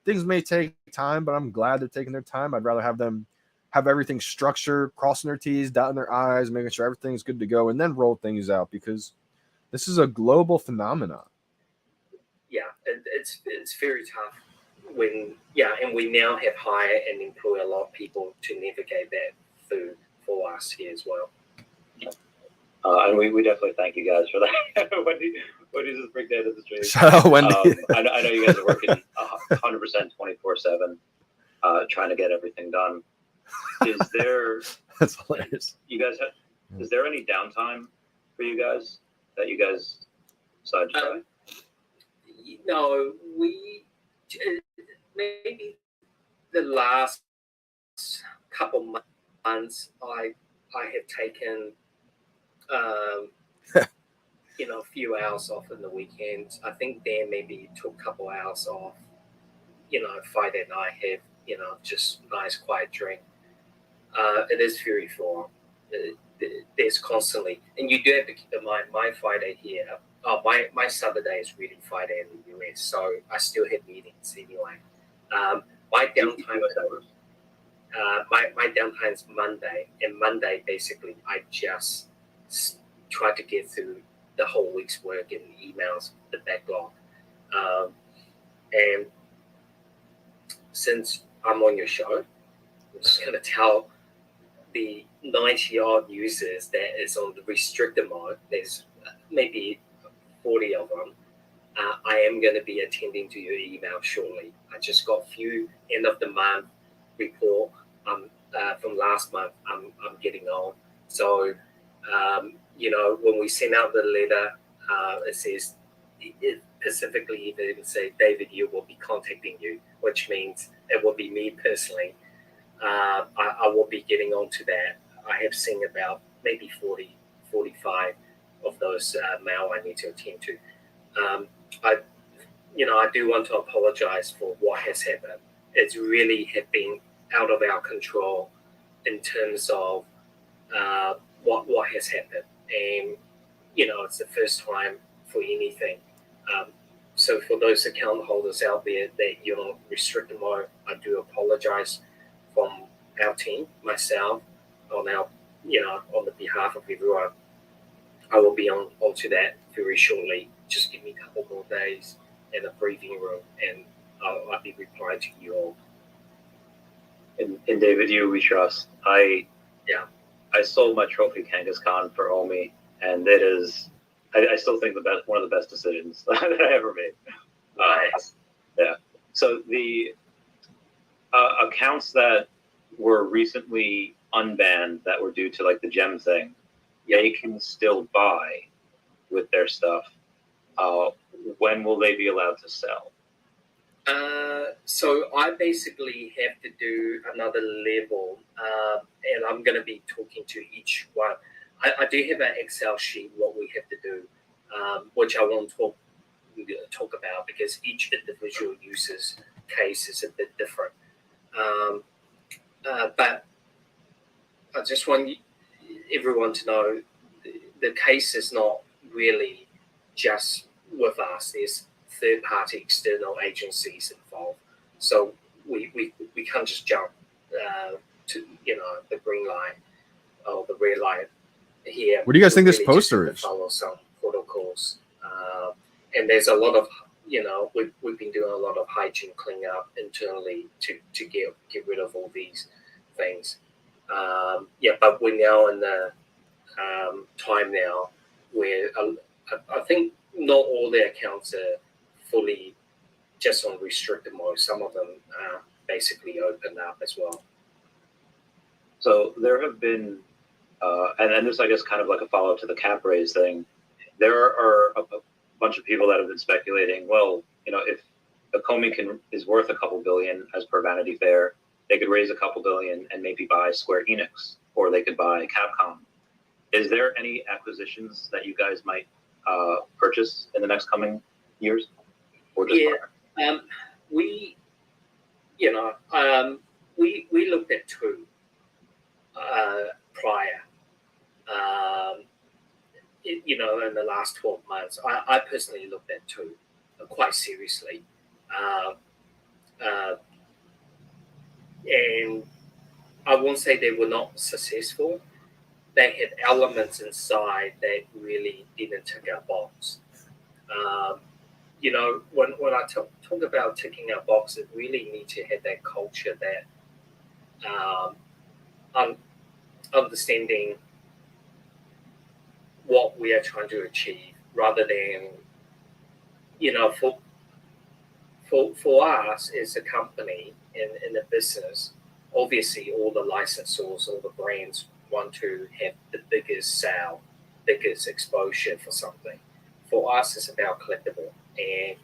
things may take time, but I'm glad they're taking their time. I'd rather have them have everything structured, crossing their T's, dotting their I's, making sure everything's good to go, and then roll things out, because this is a global phenomenon. Yeah, it's very tough and we now have hired and employ a lot of people to navigate that through for us here as well. And we definitely thank you guys for that. Wendy just bring that to the stream. Shout out, Wendy. I know you guys are working 100% 24/7, trying to get everything done. Is there? That's hilarious. You guys is there any downtime for you guys that you guys decide to try? No, we maybe the last couple months I have taken a few hours off in the weekends. I think Dan maybe took a couple hours off. Friday night have just nice quiet drink. It is very full. There's constantly, and you do have to keep in mind my Friday here. My Saturday is really Friday in the US, so I still have meetings anyway. My downtime my downtime is Monday, and Monday basically I just try to get through the whole week's work and emails, the backlog. And since I'm on your show, I'm just going to tell the 90-odd users that is on the restricted mode, there's maybe 40 of them. I am going to be attending to your email shortly. I just got a few end of the month report from last month. I'm getting on. So, when we send out the letter, it says specifically even say, David, you will be contacting you, which means it will be me personally. I will be getting on to that. I have seen about maybe 40, 45 of those mail I need to attend to. I do want to apologize for what has happened. It's really have been out of our control in terms of what has happened. And, it's the first time for anything. So for those account holders out there that you're on restricted mode, I do apologize from our team, myself, on the behalf of everyone. I will be onto that very shortly. Just give me a couple more days in a briefing room, and I'll be replying to you all. And David, we trust. I sold my trophy Kangaskhan for Omi, and it is. I still think one of the best decisions that I ever made. Nice. Yeah. So the accounts that were recently unbanned that were due to like the gem thing, they can still buy with their stuff. When will they be allowed to sell? So I basically have to do another level, and I'm going to be talking to each one. I do have an Excel sheet what we have to do, which I won't talk about because each individual user's case is a bit different. But I just want everyone to know the case is not really just with us. There's third-party external agencies involved. So we can't just jump to the green line or the red line here. What do you guys think this Really poster just is? follow some protocols, and there's a lot of we've been doing a lot of hygiene cleanup internally to get rid of all these things. But we're now in the time now where I think not all the accounts are fully just on restricted mode. Some of them basically opened up as well. So there have been, and this I guess kind of like a follow-up to the cap raise thing. There are a bunch of people that have been speculating. Well, if a Comey is worth a couple billion as per Vanity Fair, they could raise a couple billion and maybe buy Square Enix, or they could buy Capcom. Is there any acquisitions that you guys might purchase in the next coming years, or just we looked at two prior. In the last 12 months, I personally looked at two quite seriously, and I won't say they were not successful. They had elements inside that really didn't tick our box. When I talk about ticking our box, it really need to have that culture, that understanding what we are trying to achieve, rather than, for us as a company in the business, obviously all the licensors, all the brands want to have the biggest sale, biggest exposure for something. For us, it's about collectible. And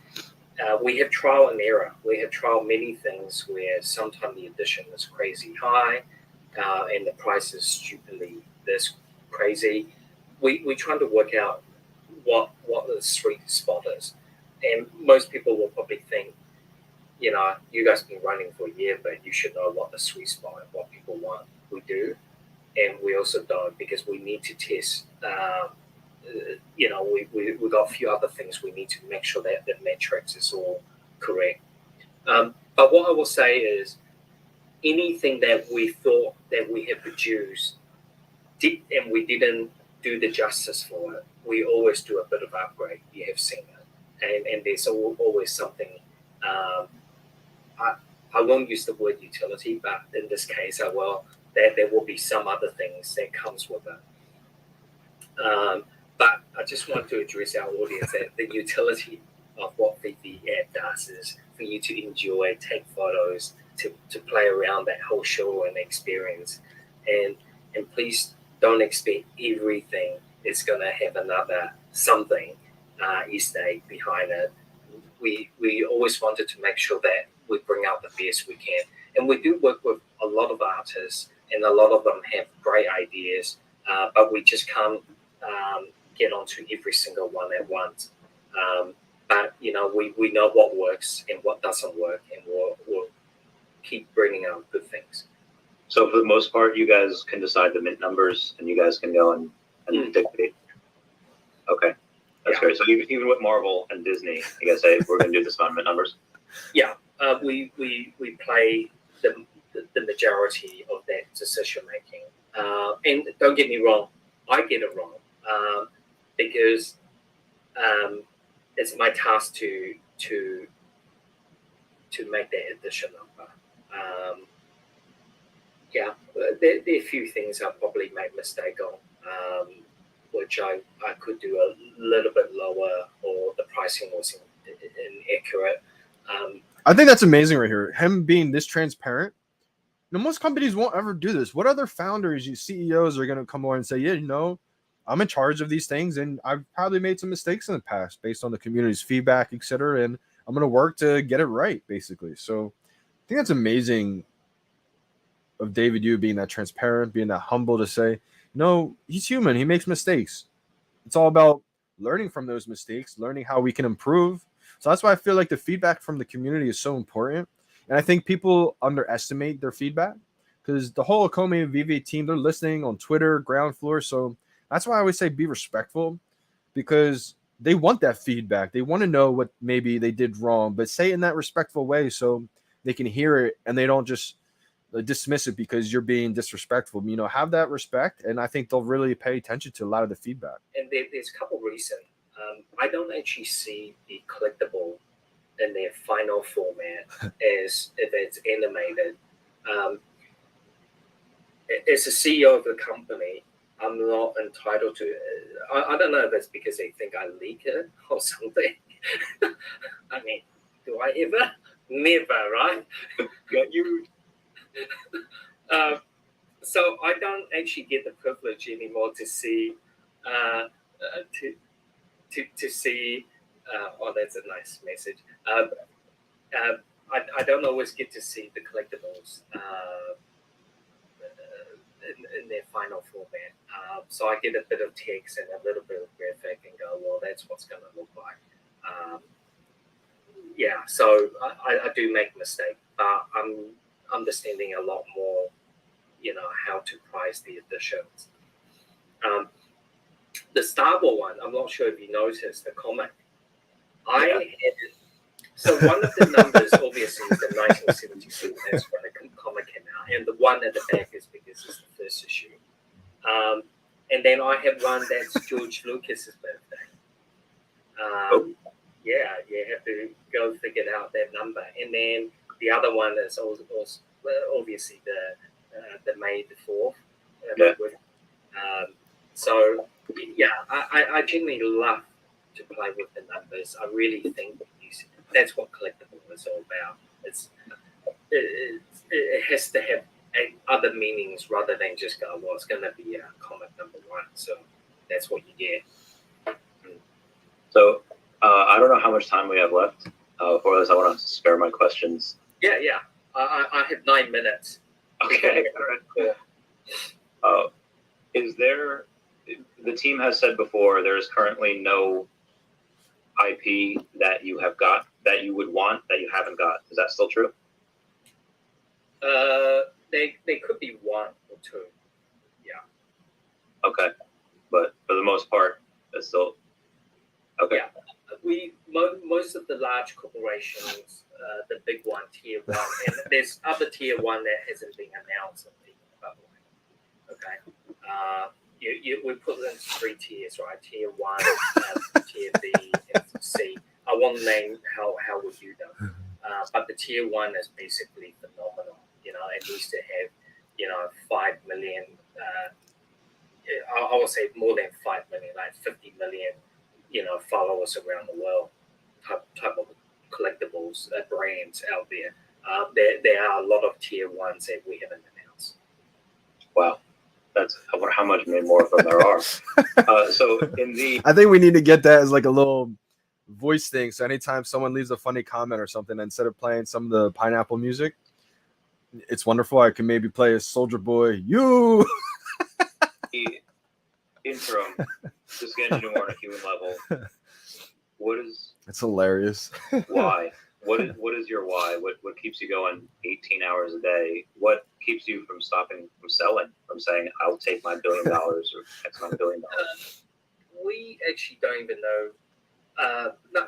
we have trial and error. We have tried many things where sometimes the edition is crazy high and the price is stupidly this crazy. We're trying to work out what the sweet spot is. And most people will probably think, you guys have been running for a year, but you should know what the sweet spot and what people want. We do. And we also don't, because we need to test. We got a few other things we need to make sure that the metrics is all correct. But what I will say is, anything that we thought that we had produced and we didn't do the justice for it, we always do a bit of upgrade. You have seen it, and there's always something. I won't use the word utility, but in this case, I will. That there will be some other things that comes with it. But I just want to address our audience that the utility of what VeVe app does is for you to enjoy, take photos, to play around that whole show and experience. And please don't expect everything is going to have another something Easter egg behind it. We always wanted to make sure that we bring out the best we can. And we do work with a lot of artists, and a lot of them have great ideas, but we just can't get onto every single one at once. But we know what works and what doesn't work, and we'll keep bringing out good things. So for the most part, you guys can decide the mint numbers, and you guys can go and dictate. Okay, that's great. So even with Marvel and Disney, you guys say we're going to do this on mint numbers. Yeah, we play the majority of that decision making, and don't get me wrong, I get it wrong, because it's my task to make that addition number. There are a few things I probably made mistake on, which I could do a little bit lower, or the pricing wasn't inaccurate. I think that's amazing right here. Him being this transparent. Most companies won't ever do this. What other founders, CEOs are going to come over and say, yeah, I'm in charge of these things, and I've probably made some mistakes in the past based on the community's feedback, et cetera, and I'm going to work to get it right, basically. So I think that's amazing of David Yu being that transparent, being that humble to say, no, he's human. He makes mistakes. It's all about learning from those mistakes, learning how we can improve. So that's why I feel like the feedback from the community is so important. And I think people underestimate their feedback, because the whole Okome and VeVe team, they're listening on Twitter, ground floor. So that's why I always say be respectful, because they want that feedback. They want to know what maybe they did wrong, but say it in that respectful way so they can hear it and they don't just dismiss it because you're being disrespectful. You know, have that respect, and I think they'll really pay attention to a lot of the feedback. And there's a couple reasons. I don't actually see the collectible in their final format as if it's animated. As a CEO of the company, I'm not entitled to. I don't know if it's because they think I leak it or something. I mean, do I ever? Never, right? You. So I don't actually get the privilege anymore to see. To see. Oh, that's a nice message. I don't always get to see the collectibles in their final format. So I get a bit of text and a little bit of graphic and go, well, that's what's going to look like. Yeah, so I do make mistakes, but I'm understanding a lot more, how to price the editions. The Star Wars one, I'm not sure if you noticed the comic. So one of the numbers, obviously, is the 1972. That's when the comic came out, and the one at the back is because it's the first issue. And then I have one that's George Lucas's birthday. Yeah, you have to go figure out that number, and then the other one is also obviously the May the 4th. So yeah, I genuinely love to play with the numbers. I really think that's what collectible is all about. It has to have other meanings rather than just go, well, it's going to be comic number 1. So that's what you get. So I don't know how much time we have left for this. I want to spare my questions. Yeah. I have 9 minutes. Okay. Is there? The team has said before there is currently no IP that you have got that you would want that you haven't got. Is that still true? They could be 1 or 2. Yeah. Okay, but for the most part, it's still okay. Yeah. Most of the large corporations, the big one, tier 1, and there's other tier 1 that hasn't been announced, by the way. Okay. We put it into 3 tiers, right? Tier 1, tier B, and C. I won't name how we do them, but the tier 1 is basically phenomenal. It needs to have, 5 million. I would say more than 5 million, like 50 million, followers around the world. Type of collectibles brands out there. There are a lot of tier 1s that we haven't announced. Wow. That's how much more of them there are. So I think we need to get that as like a little voice thing. So anytime someone leaves a funny comment or something, instead of playing some of the Pineapple music, it's wonderful. I can maybe play a Soldier Boy. You. Interim. Just getting to more on a human level. What is? It's hilarious. Why? What is your why? What keeps you going 18 hours a day? What keeps you from stopping from selling? From saying I'll take my $1 billion or X amount of $1 billion? We actually don't even know.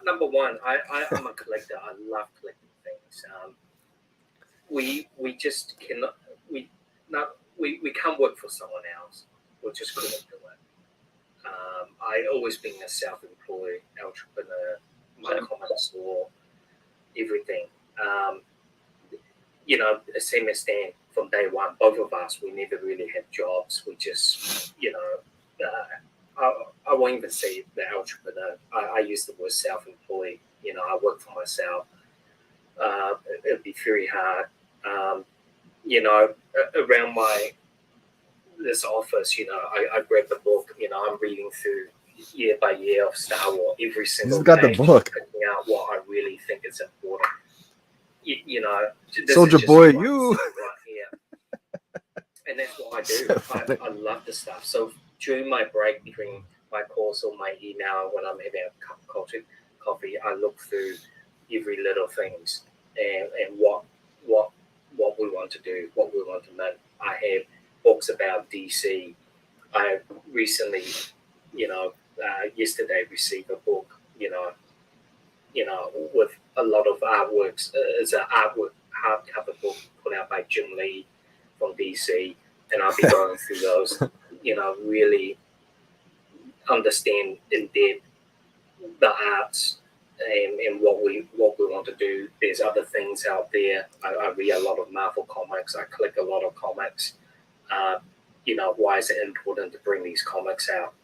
Number one, I'm a collector. I love collecting things. We just cannot. We can't work for someone else. We just couldn't do it. I always been a self-employed entrepreneur. My comments or everything. Same as Dan from day one. Both of us, we never really had jobs. We just, I won't even say the entrepreneur. I use the word self-employed. I work for myself. It'd be very hard. Around this office, I grab the book. I'm reading through year by year of Star Wars every single He's got page, the book. picking out what I really think is important. Soldier Boy, you. Right here. And that's what I do. I love the stuff. So during my break between my course or my email, when I'm having a cup of coffee, I look through every little things and what we want want to do, what we want to make. I have books about DC. I recently, yesterday received a book, with a lot of artworks. It's an artwork hardcover book put out by Jim Lee from DC, and I'll be going through those. Really understand in depth the arts and what we want to do. There's other things out there. I read a lot of Marvel comics. I collect a lot of comics. Why is it important to bring these comics out?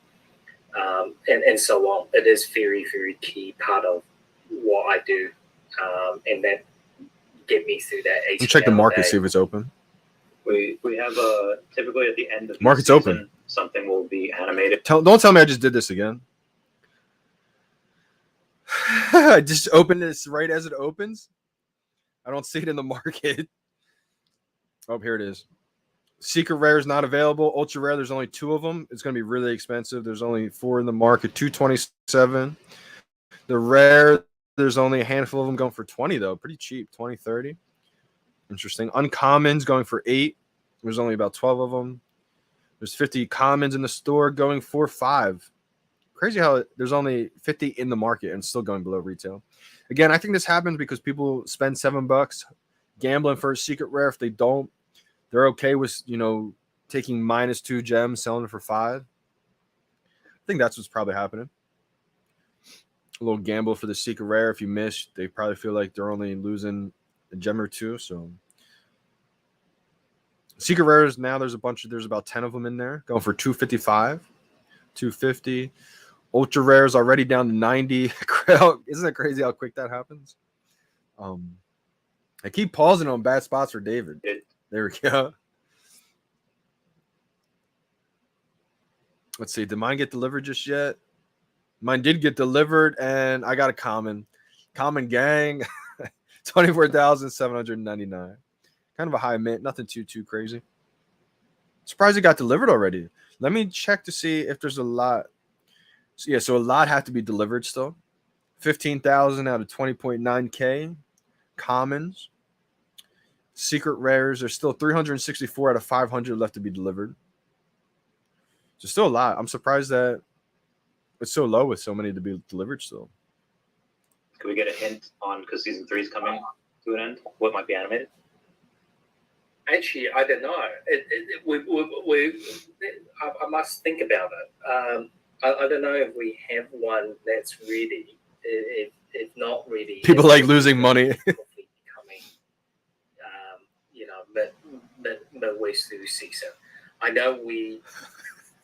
And so on. It is very, very key part of what I do, and that get me through that. Let me check the market, see if it's open. We have typically at the end of market's season, open. Something will be animated. Don't tell me I just did this again. I just opened this right as it opens. I don't see it in the market. Oh, here it is. Secret rare is not available. Ultra rare, there's only 2 of them. It's going to be really expensive. There's only 4 in the market. $227. The rare, there's only a handful of them going for 20 though. Pretty cheap. 20, 30. Interesting. Uncommons going for 8. There's only about 12 of them. There's 50 commons in the store going for 5. Crazy how there's only 50 in the market and still going below retail. Again, I think this happens because people spend $7 gambling for a secret rare. If they don't, they're okay with, taking -2 gems, selling it for 5. I think that's what's probably happening. A little gamble for the secret rare. If you miss, they probably feel like they're only losing a gem or 2. So secret rares now, there's about 10 of them in there going for $255, $250. Ultra rares already down to 90. Isn't it crazy how quick that happens? I keep pausing on bad spots for David. There we go. Let's see. Did mine get delivered just yet? Mine did get delivered, and I got a common gang. 24,799. Kind of a high mint. Nothing too crazy. Surprised it got delivered already. Let me check to see if there's a lot. So a lot have to be delivered still. 15,000 out of 20.9K. Commons. Secret rares. There's still 364 out of 500 left to be delivered. So still a lot. I'm surprised that it's so low with so many to be delivered still. Can we get a hint on, because season 3 is coming to an end, what might be animated? Actually, I don't know. I must think about it. I don't know if we have one that's ready. If not ready, people like losing money. Becoming, midway through the season. I know we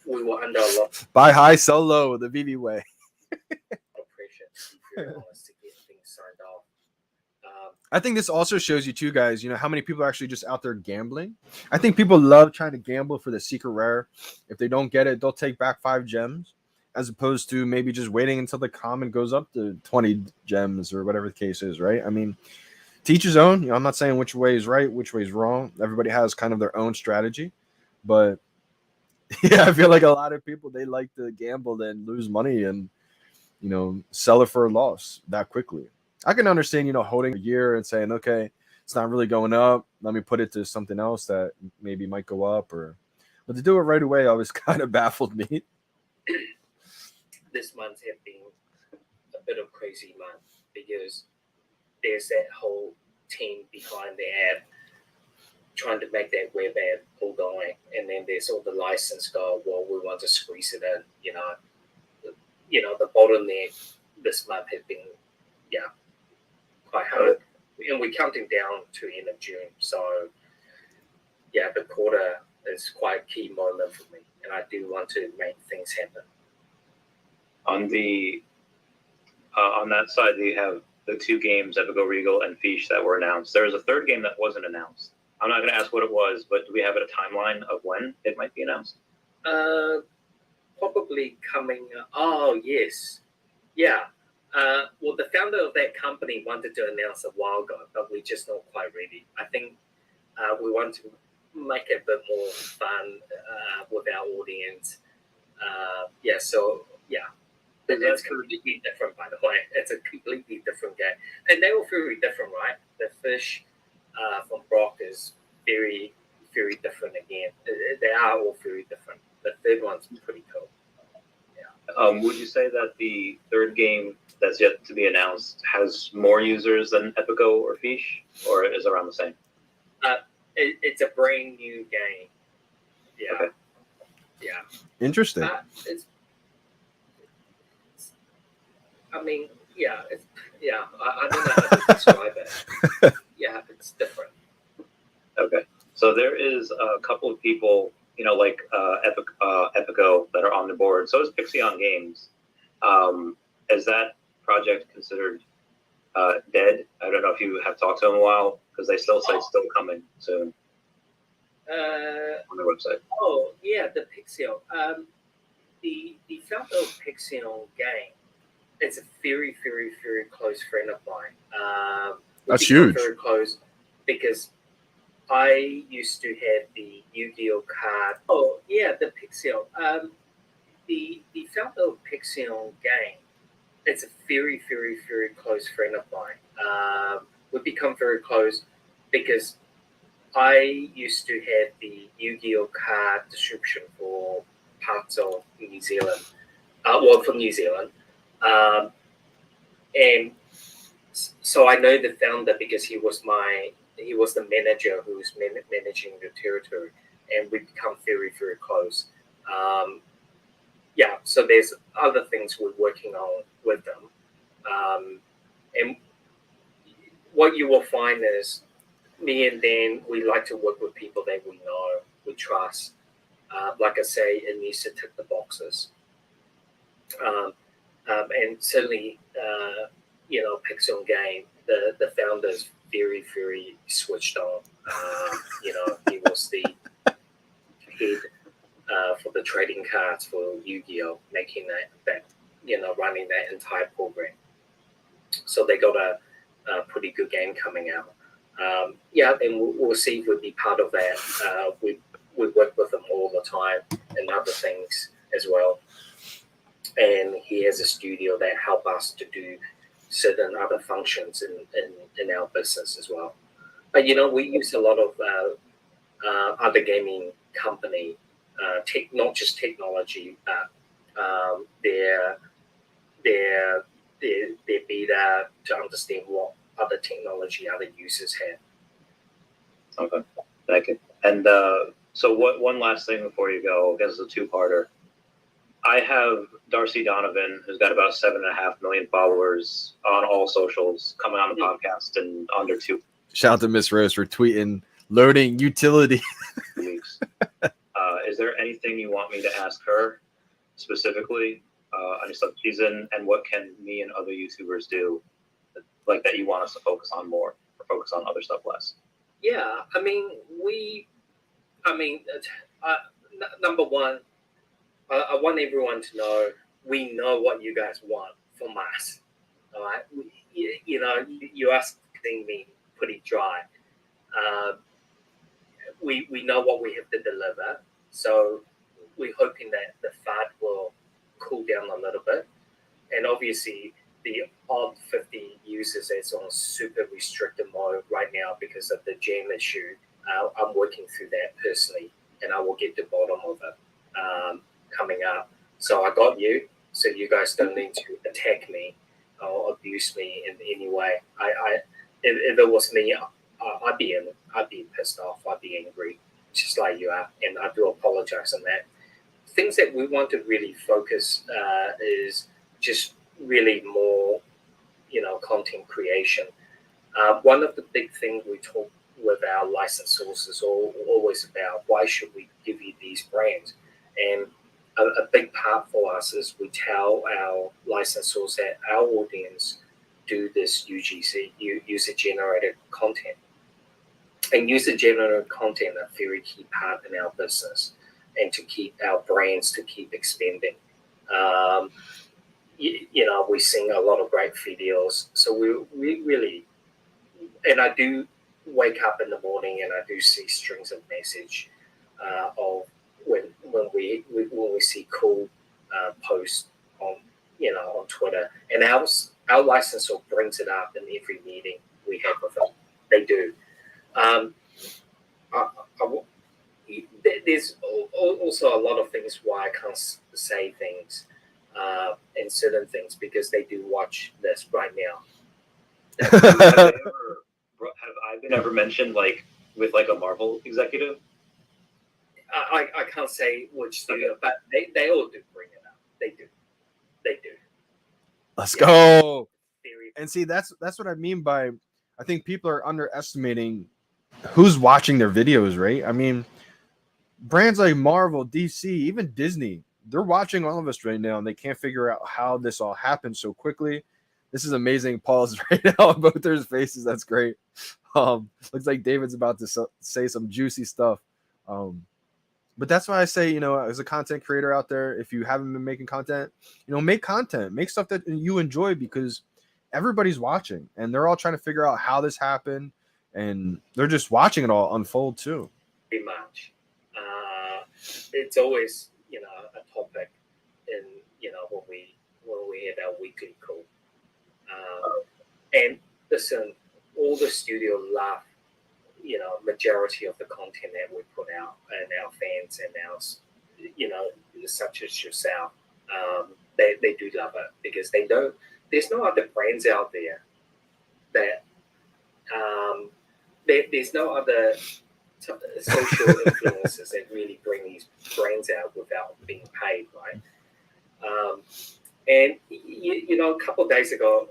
were under a lot. Buy high, sell low, the VeVe way. Of pressure, to be very honest, to get things signed off. I think this also shows you too, guys, how many people are actually just out there gambling. I think people love trying to gamble for the secret rare. If they don't get it, they'll take back 5 gems, as opposed to maybe just waiting until the common goes up to 20 gems or whatever the case is, right? I mean, to each his own. I'm not saying which way is right, which way is wrong. Everybody has kind of their own strategy. But, yeah, I feel like a lot of people, they like to gamble and lose money and, sell it for a loss that quickly. I can understand, holding a year and saying, okay, it's not really going up. Let me put it to something else that maybe might go up. But to do it right away always kind of baffled me. This month has been a bit of crazy month because there's that whole team behind the app trying to make that web app all going. And then there's all the license go, well, we want to squeeze it in, the bottleneck this month has been, quite hard. And we're counting down to end of June. So, the quarter is quite a key moment for me. And I do want to make things happen. On the on that side, you have the 2 games, Epico Regal and Fish, that were announced. There was a 3rd game that wasn't announced. I'm not going to ask what it was, but do we have a timeline of when it might be announced? Probably coming. Oh, yes. Yeah. Well, the founder of that company wanted to announce a while ago, but we're just not quite ready. I think we want to make it a bit more fun with our audience. But it's completely different, by the way. It's a completely different game. And they all very different, right? The Fish from Brock is very, very different again. They are all very different. The third one's pretty cool. Would you say that the third game that's yet to be announced has more users than Epico or Fish, or is it around the same? It's a brand new game. Yeah. Okay. Yeah. Interesting. I mean, yeah. I don't know how to describe it. Yeah, it's different. Okay. So there is a couple of people, like Epico that are on the board. So is Pixion Games. Is that project considered dead? I don't know if you have talked to them in a while, because they still say it's still coming soon on their website. Oh, yeah, the Pixion. The founder of Pixion Game is a very, very, very close friend of mine. That's huge. Very close because I used to have the Yu-Gi-Oh card. Oh, yeah, the Pixion. The founder of Pixion Game is a very, very, very close friend of mine. We've become very close because I used to have the Yu-Gi-Oh card distribution for parts of New Zealand. From New Zealand. And so I know the founder because he was the manager who was managing the territory, and we become very, very close. So there's other things we're working on with them. And what you will find is me and Dan, we like to work with people that we know, we trust. Like I say, it needs to tick the boxes. And certainly, Pixion Game, the founder's very, very switched on. He was the head for the trading cards for Yu-Gi-Oh, making that running that entire program. So they got a pretty good game coming out. And we'll see if we'll be part of that. We work with them all the time and other things as well. And he has a studio that help us to do certain other functions in our business as well. But we use a lot of other gaming company, not just technology, but their beta to understand what other technology other users have. Okay, thank you. And so one last thing before you go, I guess it's a two-parter. I have Darcy Donovan, who's got about 7.5 million followers on all socials, coming on the podcast in under 2 Shout out to Miss Rose for tweeting loading utility. weeks. Is there anything you want me to ask her specifically on your stuff she's in, and what can me and other YouTubers do, like that you want us to focus on more or focus on other stuff less? Yeah, number one, I want everyone to know we know what you guys want from us. All right, you asking me pretty dry. We know what we have to deliver, so we're hoping that the FUD will cool down a little bit, and obviously the odd 50 users that's on super restricted mode right now because of the jam issue. I'm working through that personally, and I will get to the bottom of it coming up. So I got you, so you guys don't need to attack me or abuse me in any way. If it was me, I'd be pissed off. I'd be angry, just like you are, and I do apologize on that. Things that we want to really focus is just really more, content creation. One of the big things we talk with our licensors is always about why should we give you these brands, and a big part for us is we tell our licensors that our audience do this UGC, user-generated content. And user-generated content are a very key part in our business and to keep our brands to keep expanding. We sing a lot of great videos. So we really, and I do wake up in the morning and I do see strings of message of when we see cool posts on Twitter, and our licensor brings it up in every meeting we have with them. They do. there's also a lot of things why I can't say things and certain things because they do watch this right now. Have I been ever mentioned like with like a Marvel executive? I can't say which studio, but they all do bring it up. They do. Let's go. Very And see, that's what I mean by I think people are underestimating who's watching their videos, right? I mean, brands like Marvel, DC, even Disney, they're watching all of us right now, and they can't figure out how this all happened so quickly. This is amazing. Paul's right now on both their faces. That's great. Looks like David's about to say some juicy stuff. But that's why I say, you know, as a content creator out there, if you haven't been making content, you know, make content, make stuff that you enjoy because everybody's watching and they're all trying to figure out how this happened and they're just watching it all unfold too. pretty much. It's always, you know, a topic in, you know, when we have our weekly call. And listen, all the studio love, you know, majority of the content that we put out, and our fans and our, you know, such as yourself, they do love it because they don't. There's no other brands out there that there's no other social influencers that really bring these brands out without being paid, right? And you know, a couple of days ago,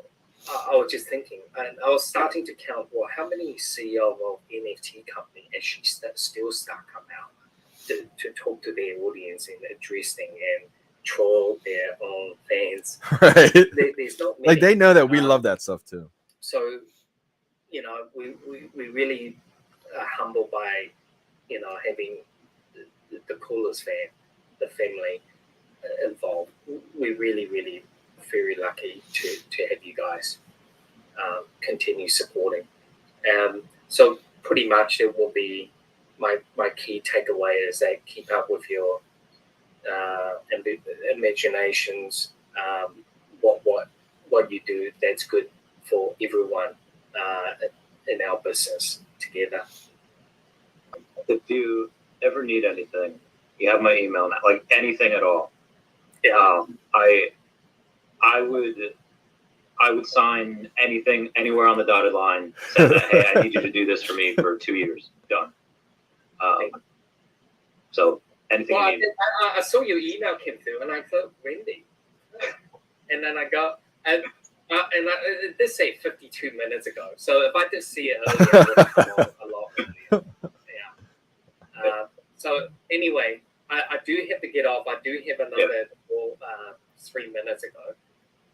I was just thinking, and I was starting to count, well, how many CEO of NFT company actually still start come out to talk to their audience and address them and troll their own fans. Right. There's not many. Like they know that we love that stuff too. So, you know, we really are humbled by, you know, having the coolest fan, the family involved. We really, really very lucky to have you guys continue supporting. So pretty much it will be my key takeaway is that keep up with your imaginations, what you do that's good for everyone in our business together. If you ever need anything, you have my email now, like anything at all. Yeah. I would sign anything anywhere on the dotted line. Say that, hey, I need you to do this for me for 2 years. Done. So anything. Well, you need. I saw your email came through, and I thought Wendy, and then I got and it did say 52 minutes ago. So if I did see it earlier, it would have come on a lot earlier. Yeah. So anyway, I do have to get off. I do have another call 3 minutes ago.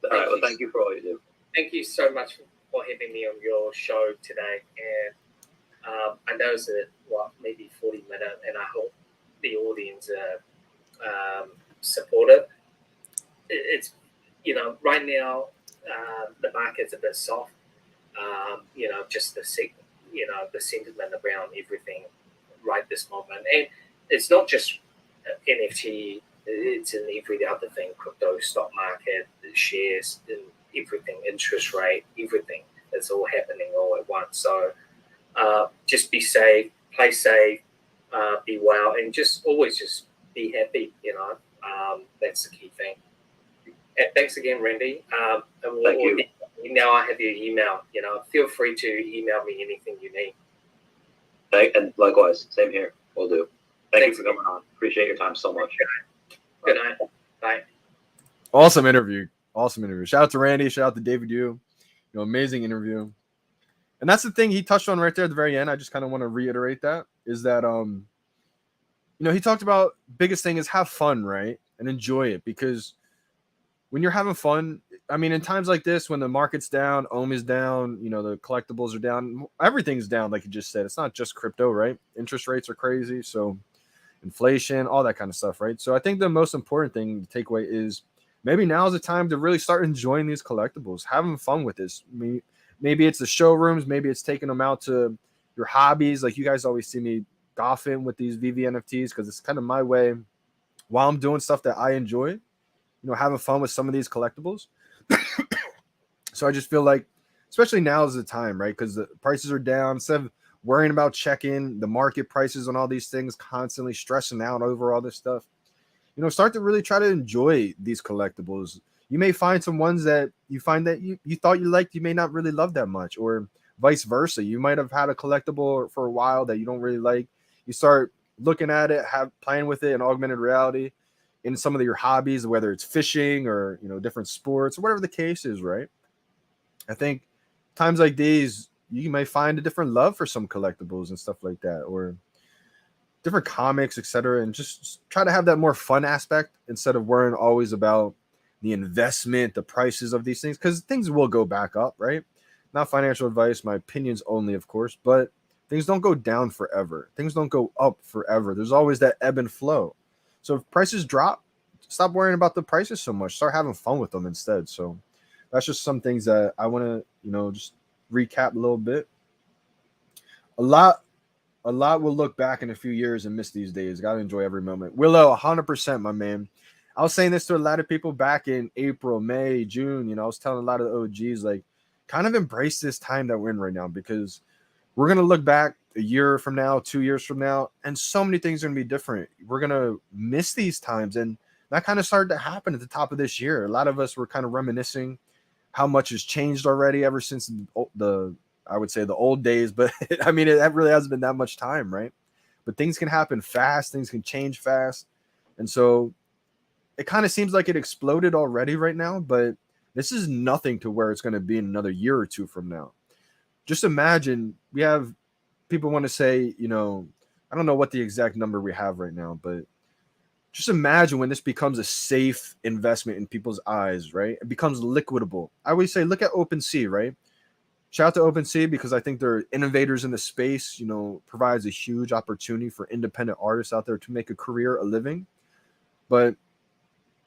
All right. Well, thank you for all you do. Thank you so much for having me on your show today. And I know it's maybe 40 minutes, and I hope the audience are supportive. It's, you know, right now the market's a bit soft. You know, just the sentiment around everything right this moment, and it's not just NFT. It's in every other thing: crypto, stock market, shares, and everything, interest rate, everything. It's all happening all at once. So just be safe, play safe, be well, and just always just be happy. You know, that's the key thing. And thanks again, Randy. Thank you. Now I have your email. You know, feel free to email me anything you need. And likewise, same here. We'll do. Thanks you for coming on. Appreciate your time so much. Good night. Bye. Awesome interview. Shout out to Randy. Shout out to David Yu. You know, amazing interview. And that's the thing he touched on right there at the very end. I just kind of want to reiterate that is that, you know, he talked about biggest thing is have fun, right? And enjoy it because when you're having fun, I mean, in times like this, when the market's down, Ohm is down, you know, the collectibles are down, everything's down. Like you just said, it's not just crypto, right? Interest rates are crazy. So inflation, all that kind of stuff, right? So I think the most important thing to take away is maybe now is the time to really start enjoying these collectibles, having fun with this. Maybe it's the showrooms, maybe it's taking them out to your hobbies. Like you guys always see me golfing with these VeVe NFTs because it's kind of my way while I'm doing stuff that I enjoy, you know, having fun with some of these collectibles. So I just feel like, especially now is the time, right? Because the prices are down. Instead of worrying about checking the market prices on all these things, constantly stressing out over all this stuff. Start to really try to enjoy these collectibles. You may find some ones that you find that you thought you liked, you may not really love that much, or vice versa. You might have had a collectible for a while that you don't really like. You start looking at it, playing with it in augmented reality in some of your hobbies, whether it's fishing or, different sports or whatever the case is, right? I think times like these, you may find a different love for some collectibles and stuff like that, or different comics, etc., and just try to have that more fun aspect instead of worrying always about the investment, the prices of these things, because things will go back up, right? Not financial advice, my opinions only, of course, but things don't go down forever. Things don't go up forever. There's always that ebb and flow. So if prices drop, stop worrying about the prices so much. Start having fun with them instead. So that's just some things that I want to, just recap a little bit. A lot will look back in a few years and miss these days. Got to enjoy every moment. Willow, 100%, my man. I was saying this to a lot of people back in April, May, June. I was telling a lot of the OGs, like, kind of embrace this time that we're in right now, because we're going to look back a year from now, 2 years from now, and so many things are going to be different. We're going to miss these times. And that kind of started to happen at the top of this year. A lot of us were kind of reminiscing how much has changed already ever since I would say the old days, but I mean, it really hasn't been that much time, right? But things can happen fast. Things can change fast. And so it kind of seems like it exploded already right now, but this is nothing to where it's going to be in another year or two from now. Just imagine, we have people want to say, I don't know what the exact number we have right now, but just imagine when this becomes a safe investment in people's eyes, right? It becomes liquidable. I always say, look at OpenSea, right? Shout out to OpenSea, because I think they're innovators in the space, provides a huge opportunity for independent artists out there to make a career, a living. But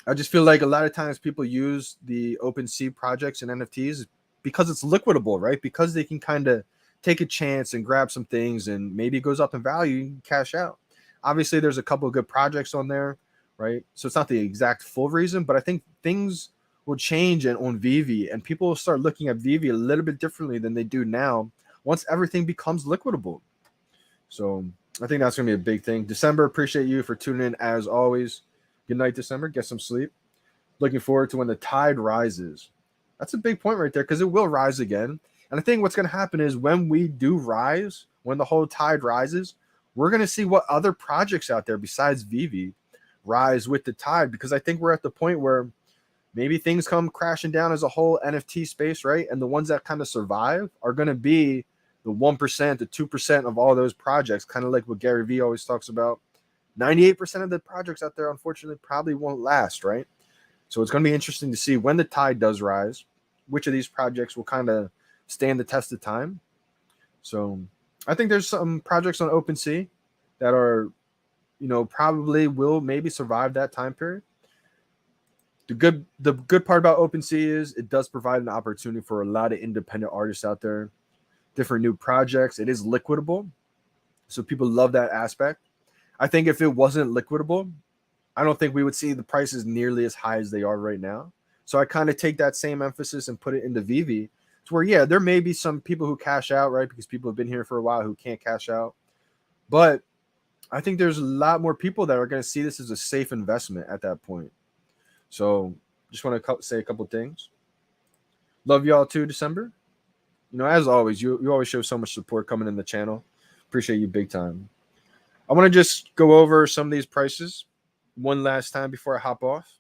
I just feel like a lot of times people use the OpenSea projects and NFTs because it's liquidable, right? Because they can kind of take a chance and grab some things, and maybe it goes up in value, you can cash out. Obviously, there's a couple of good projects on there, right? So it's not the exact full reason, but I think things will change on VeVe, and people will start looking at VeVe a little bit differently than they do now once everything becomes liquidable. So I think that's going to be a big thing. December, appreciate you for tuning in as always. Good night, December. Get some sleep. Looking forward to when the tide rises. That's a big point right there, because it will rise again. And I think what's going to happen is when we do rise, when the whole tide rises, we're going to see what other projects out there besides VeVe rise with the tide, because I think we're at the point where maybe things come crashing down as a whole NFT space, right? And the ones that kind of survive are going to be the 1%, the 2% of all those projects, kind of like what Gary Vee always talks about. 98% of the projects out there, unfortunately, probably won't last, right? So it's going to be interesting to see when the tide does rise, which of these projects will kind of stand the test of time. So I think there's some projects on OpenSea that are, probably will maybe survive that time period. The good part about OpenSea is it does provide an opportunity for a lot of independent artists out there, different new projects. It is liquidable, so people love that aspect. I think if it wasn't liquidable, I don't think we would see the prices nearly as high as they are right now. So I kind of take that same emphasis and put it into VeVe, to where, yeah, there may be some people who cash out, right? Because people have been here for a while who can't cash out. But I think there's a lot more people that are going to see this as a safe investment at that point. So just want to say a couple things. Love y'all too, December. As always, you always show so much support coming in the channel. Appreciate you big time. I want to just go over some of these prices one last time before I hop off.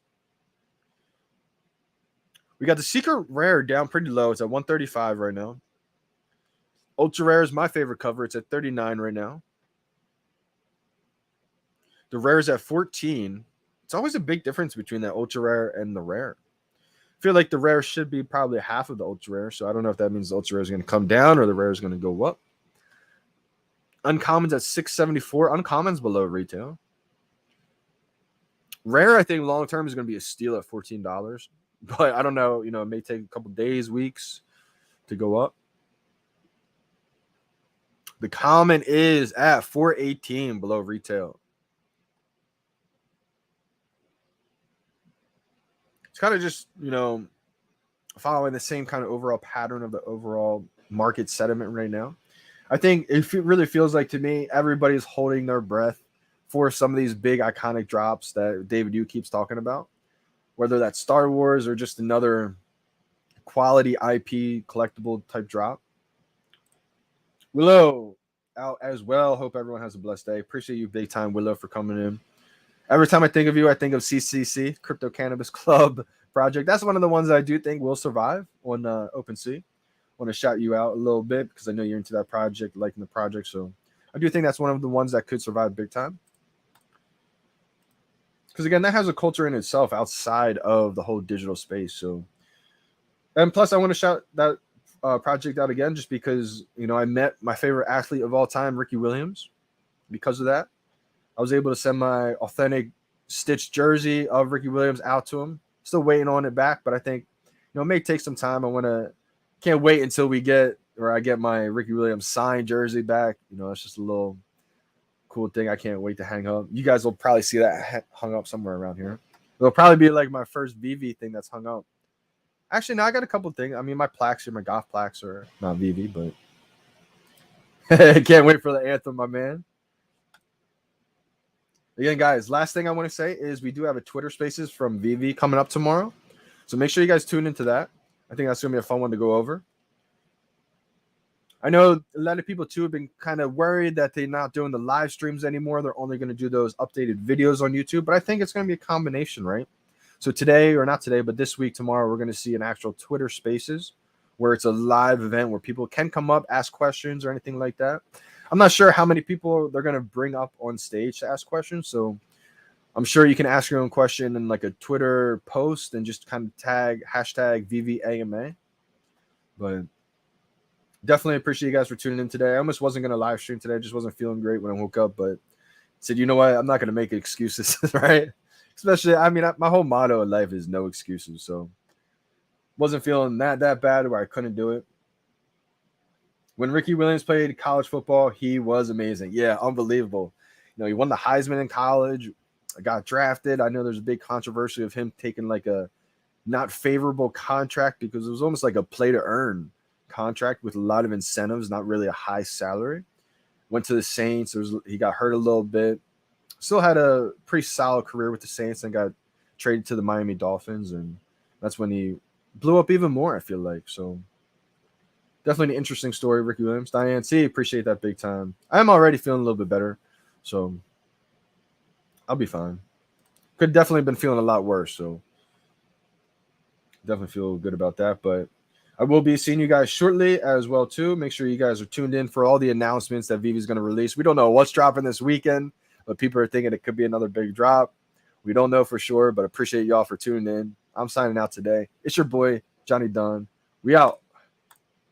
We got the secret rare down pretty low. It's at 135 right now. Ultra rare is my favorite cover. It's at 39 right now. The rare is at 14. It's always a big difference between that ultra rare and the rare. I feel like the rare should be probably half of the ultra rare. So I don't know if that means the ultra rare is going to come down or the rare is going to go up. Uncommons at 674. Uncommons below retail. Rare, I think long term is going to be a steal at $14. But I don't know. It may take a couple days, weeks to go up. The common is at 418 below retail. It's kind of just, following the same kind of overall pattern of the overall market sentiment right now. I think it really feels like to me everybody's holding their breath for some of these big iconic drops that David Yu keeps talking about, whether that's Star Wars or just another quality IP collectible type drop. Willow out as well. Hope everyone has a blessed day. Appreciate you big time, Willow, for coming in. Every time I think of you, I think of CCC, Crypto Cannabis Club project. That's one of the ones that I do think will survive on OpenSea. Want to shout you out a little bit because I know you're into that project, liking the project. So I do think that's one of the ones that could survive big time. Because again, that has a culture in itself outside of the whole digital space. So, and plus, I want to shout that project out again, just because I met my favorite athlete of all time, Ricky Williams. Because of that, I was able to send my authentic stitched jersey of Ricky Williams out to him. Still waiting on it back, but I think it may take some time. Can't wait until I get my Ricky Williams signed jersey back. It's just a little cool thing. I can't wait to hang up. You guys will probably see that hung up somewhere around here. It'll probably be like my first VeVe thing that's hung up. Actually, no, I got a couple things. I mean, my plaques here, my golf plaques are not VeVe, but can't wait for the anthem, my man. Again, guys, last thing I want to say is we do have a Twitter Spaces from VeVe coming up tomorrow. So make sure you guys tune into that. I think that's going to be a fun one to go over. I know a lot of people, too, have been kind of worried that they're not doing the live streams anymore. They're only going to do those updated videos on YouTube. But I think it's going to be a combination, right? So today, or not today, but this week, tomorrow, we're going to see an actual Twitter Spaces where it's a live event where people can come up, ask questions or anything like that. I'm not sure how many people they're going to bring up on stage to ask questions. So I'm sure you can ask your own question in like a Twitter post and just kind of tag hashtag VVAMA. But definitely appreciate you guys for tuning in today. I almost wasn't going to live stream today. I just wasn't feeling great when I woke up, but said, you know what? I'm not going to make excuses, right? Especially, I mean, my whole motto in life is no excuses. So wasn't feeling that bad where I couldn't do it. When Ricky Williams played college football, he was amazing. Yeah, unbelievable. He won the Heisman in college, got drafted. I know there's a big controversy of him taking like a not favorable contract because it was almost like a play to earn contract with a lot of incentives, not really a high salary. Went to the Saints. He got hurt a little bit. Still had a pretty solid career with the Saints and got traded to the Miami Dolphins. And that's when he blew up even more, I feel like. So definitely an interesting story, Ricky Williams. Diane C, appreciate that big time. I'm already feeling a little bit better. So I'll be fine. Could definitely been feeling a lot worse. So definitely feel good about that. But I will be seeing you guys shortly as well, too. Make sure you guys are tuned in for all the announcements that VeVe is going to release. We don't know what's dropping this weekend, but people are thinking it could be another big drop. We don't know for sure, but appreciate y'all for tuning in. I'm signing out today. It's your boy, Johnny Dunn. We out.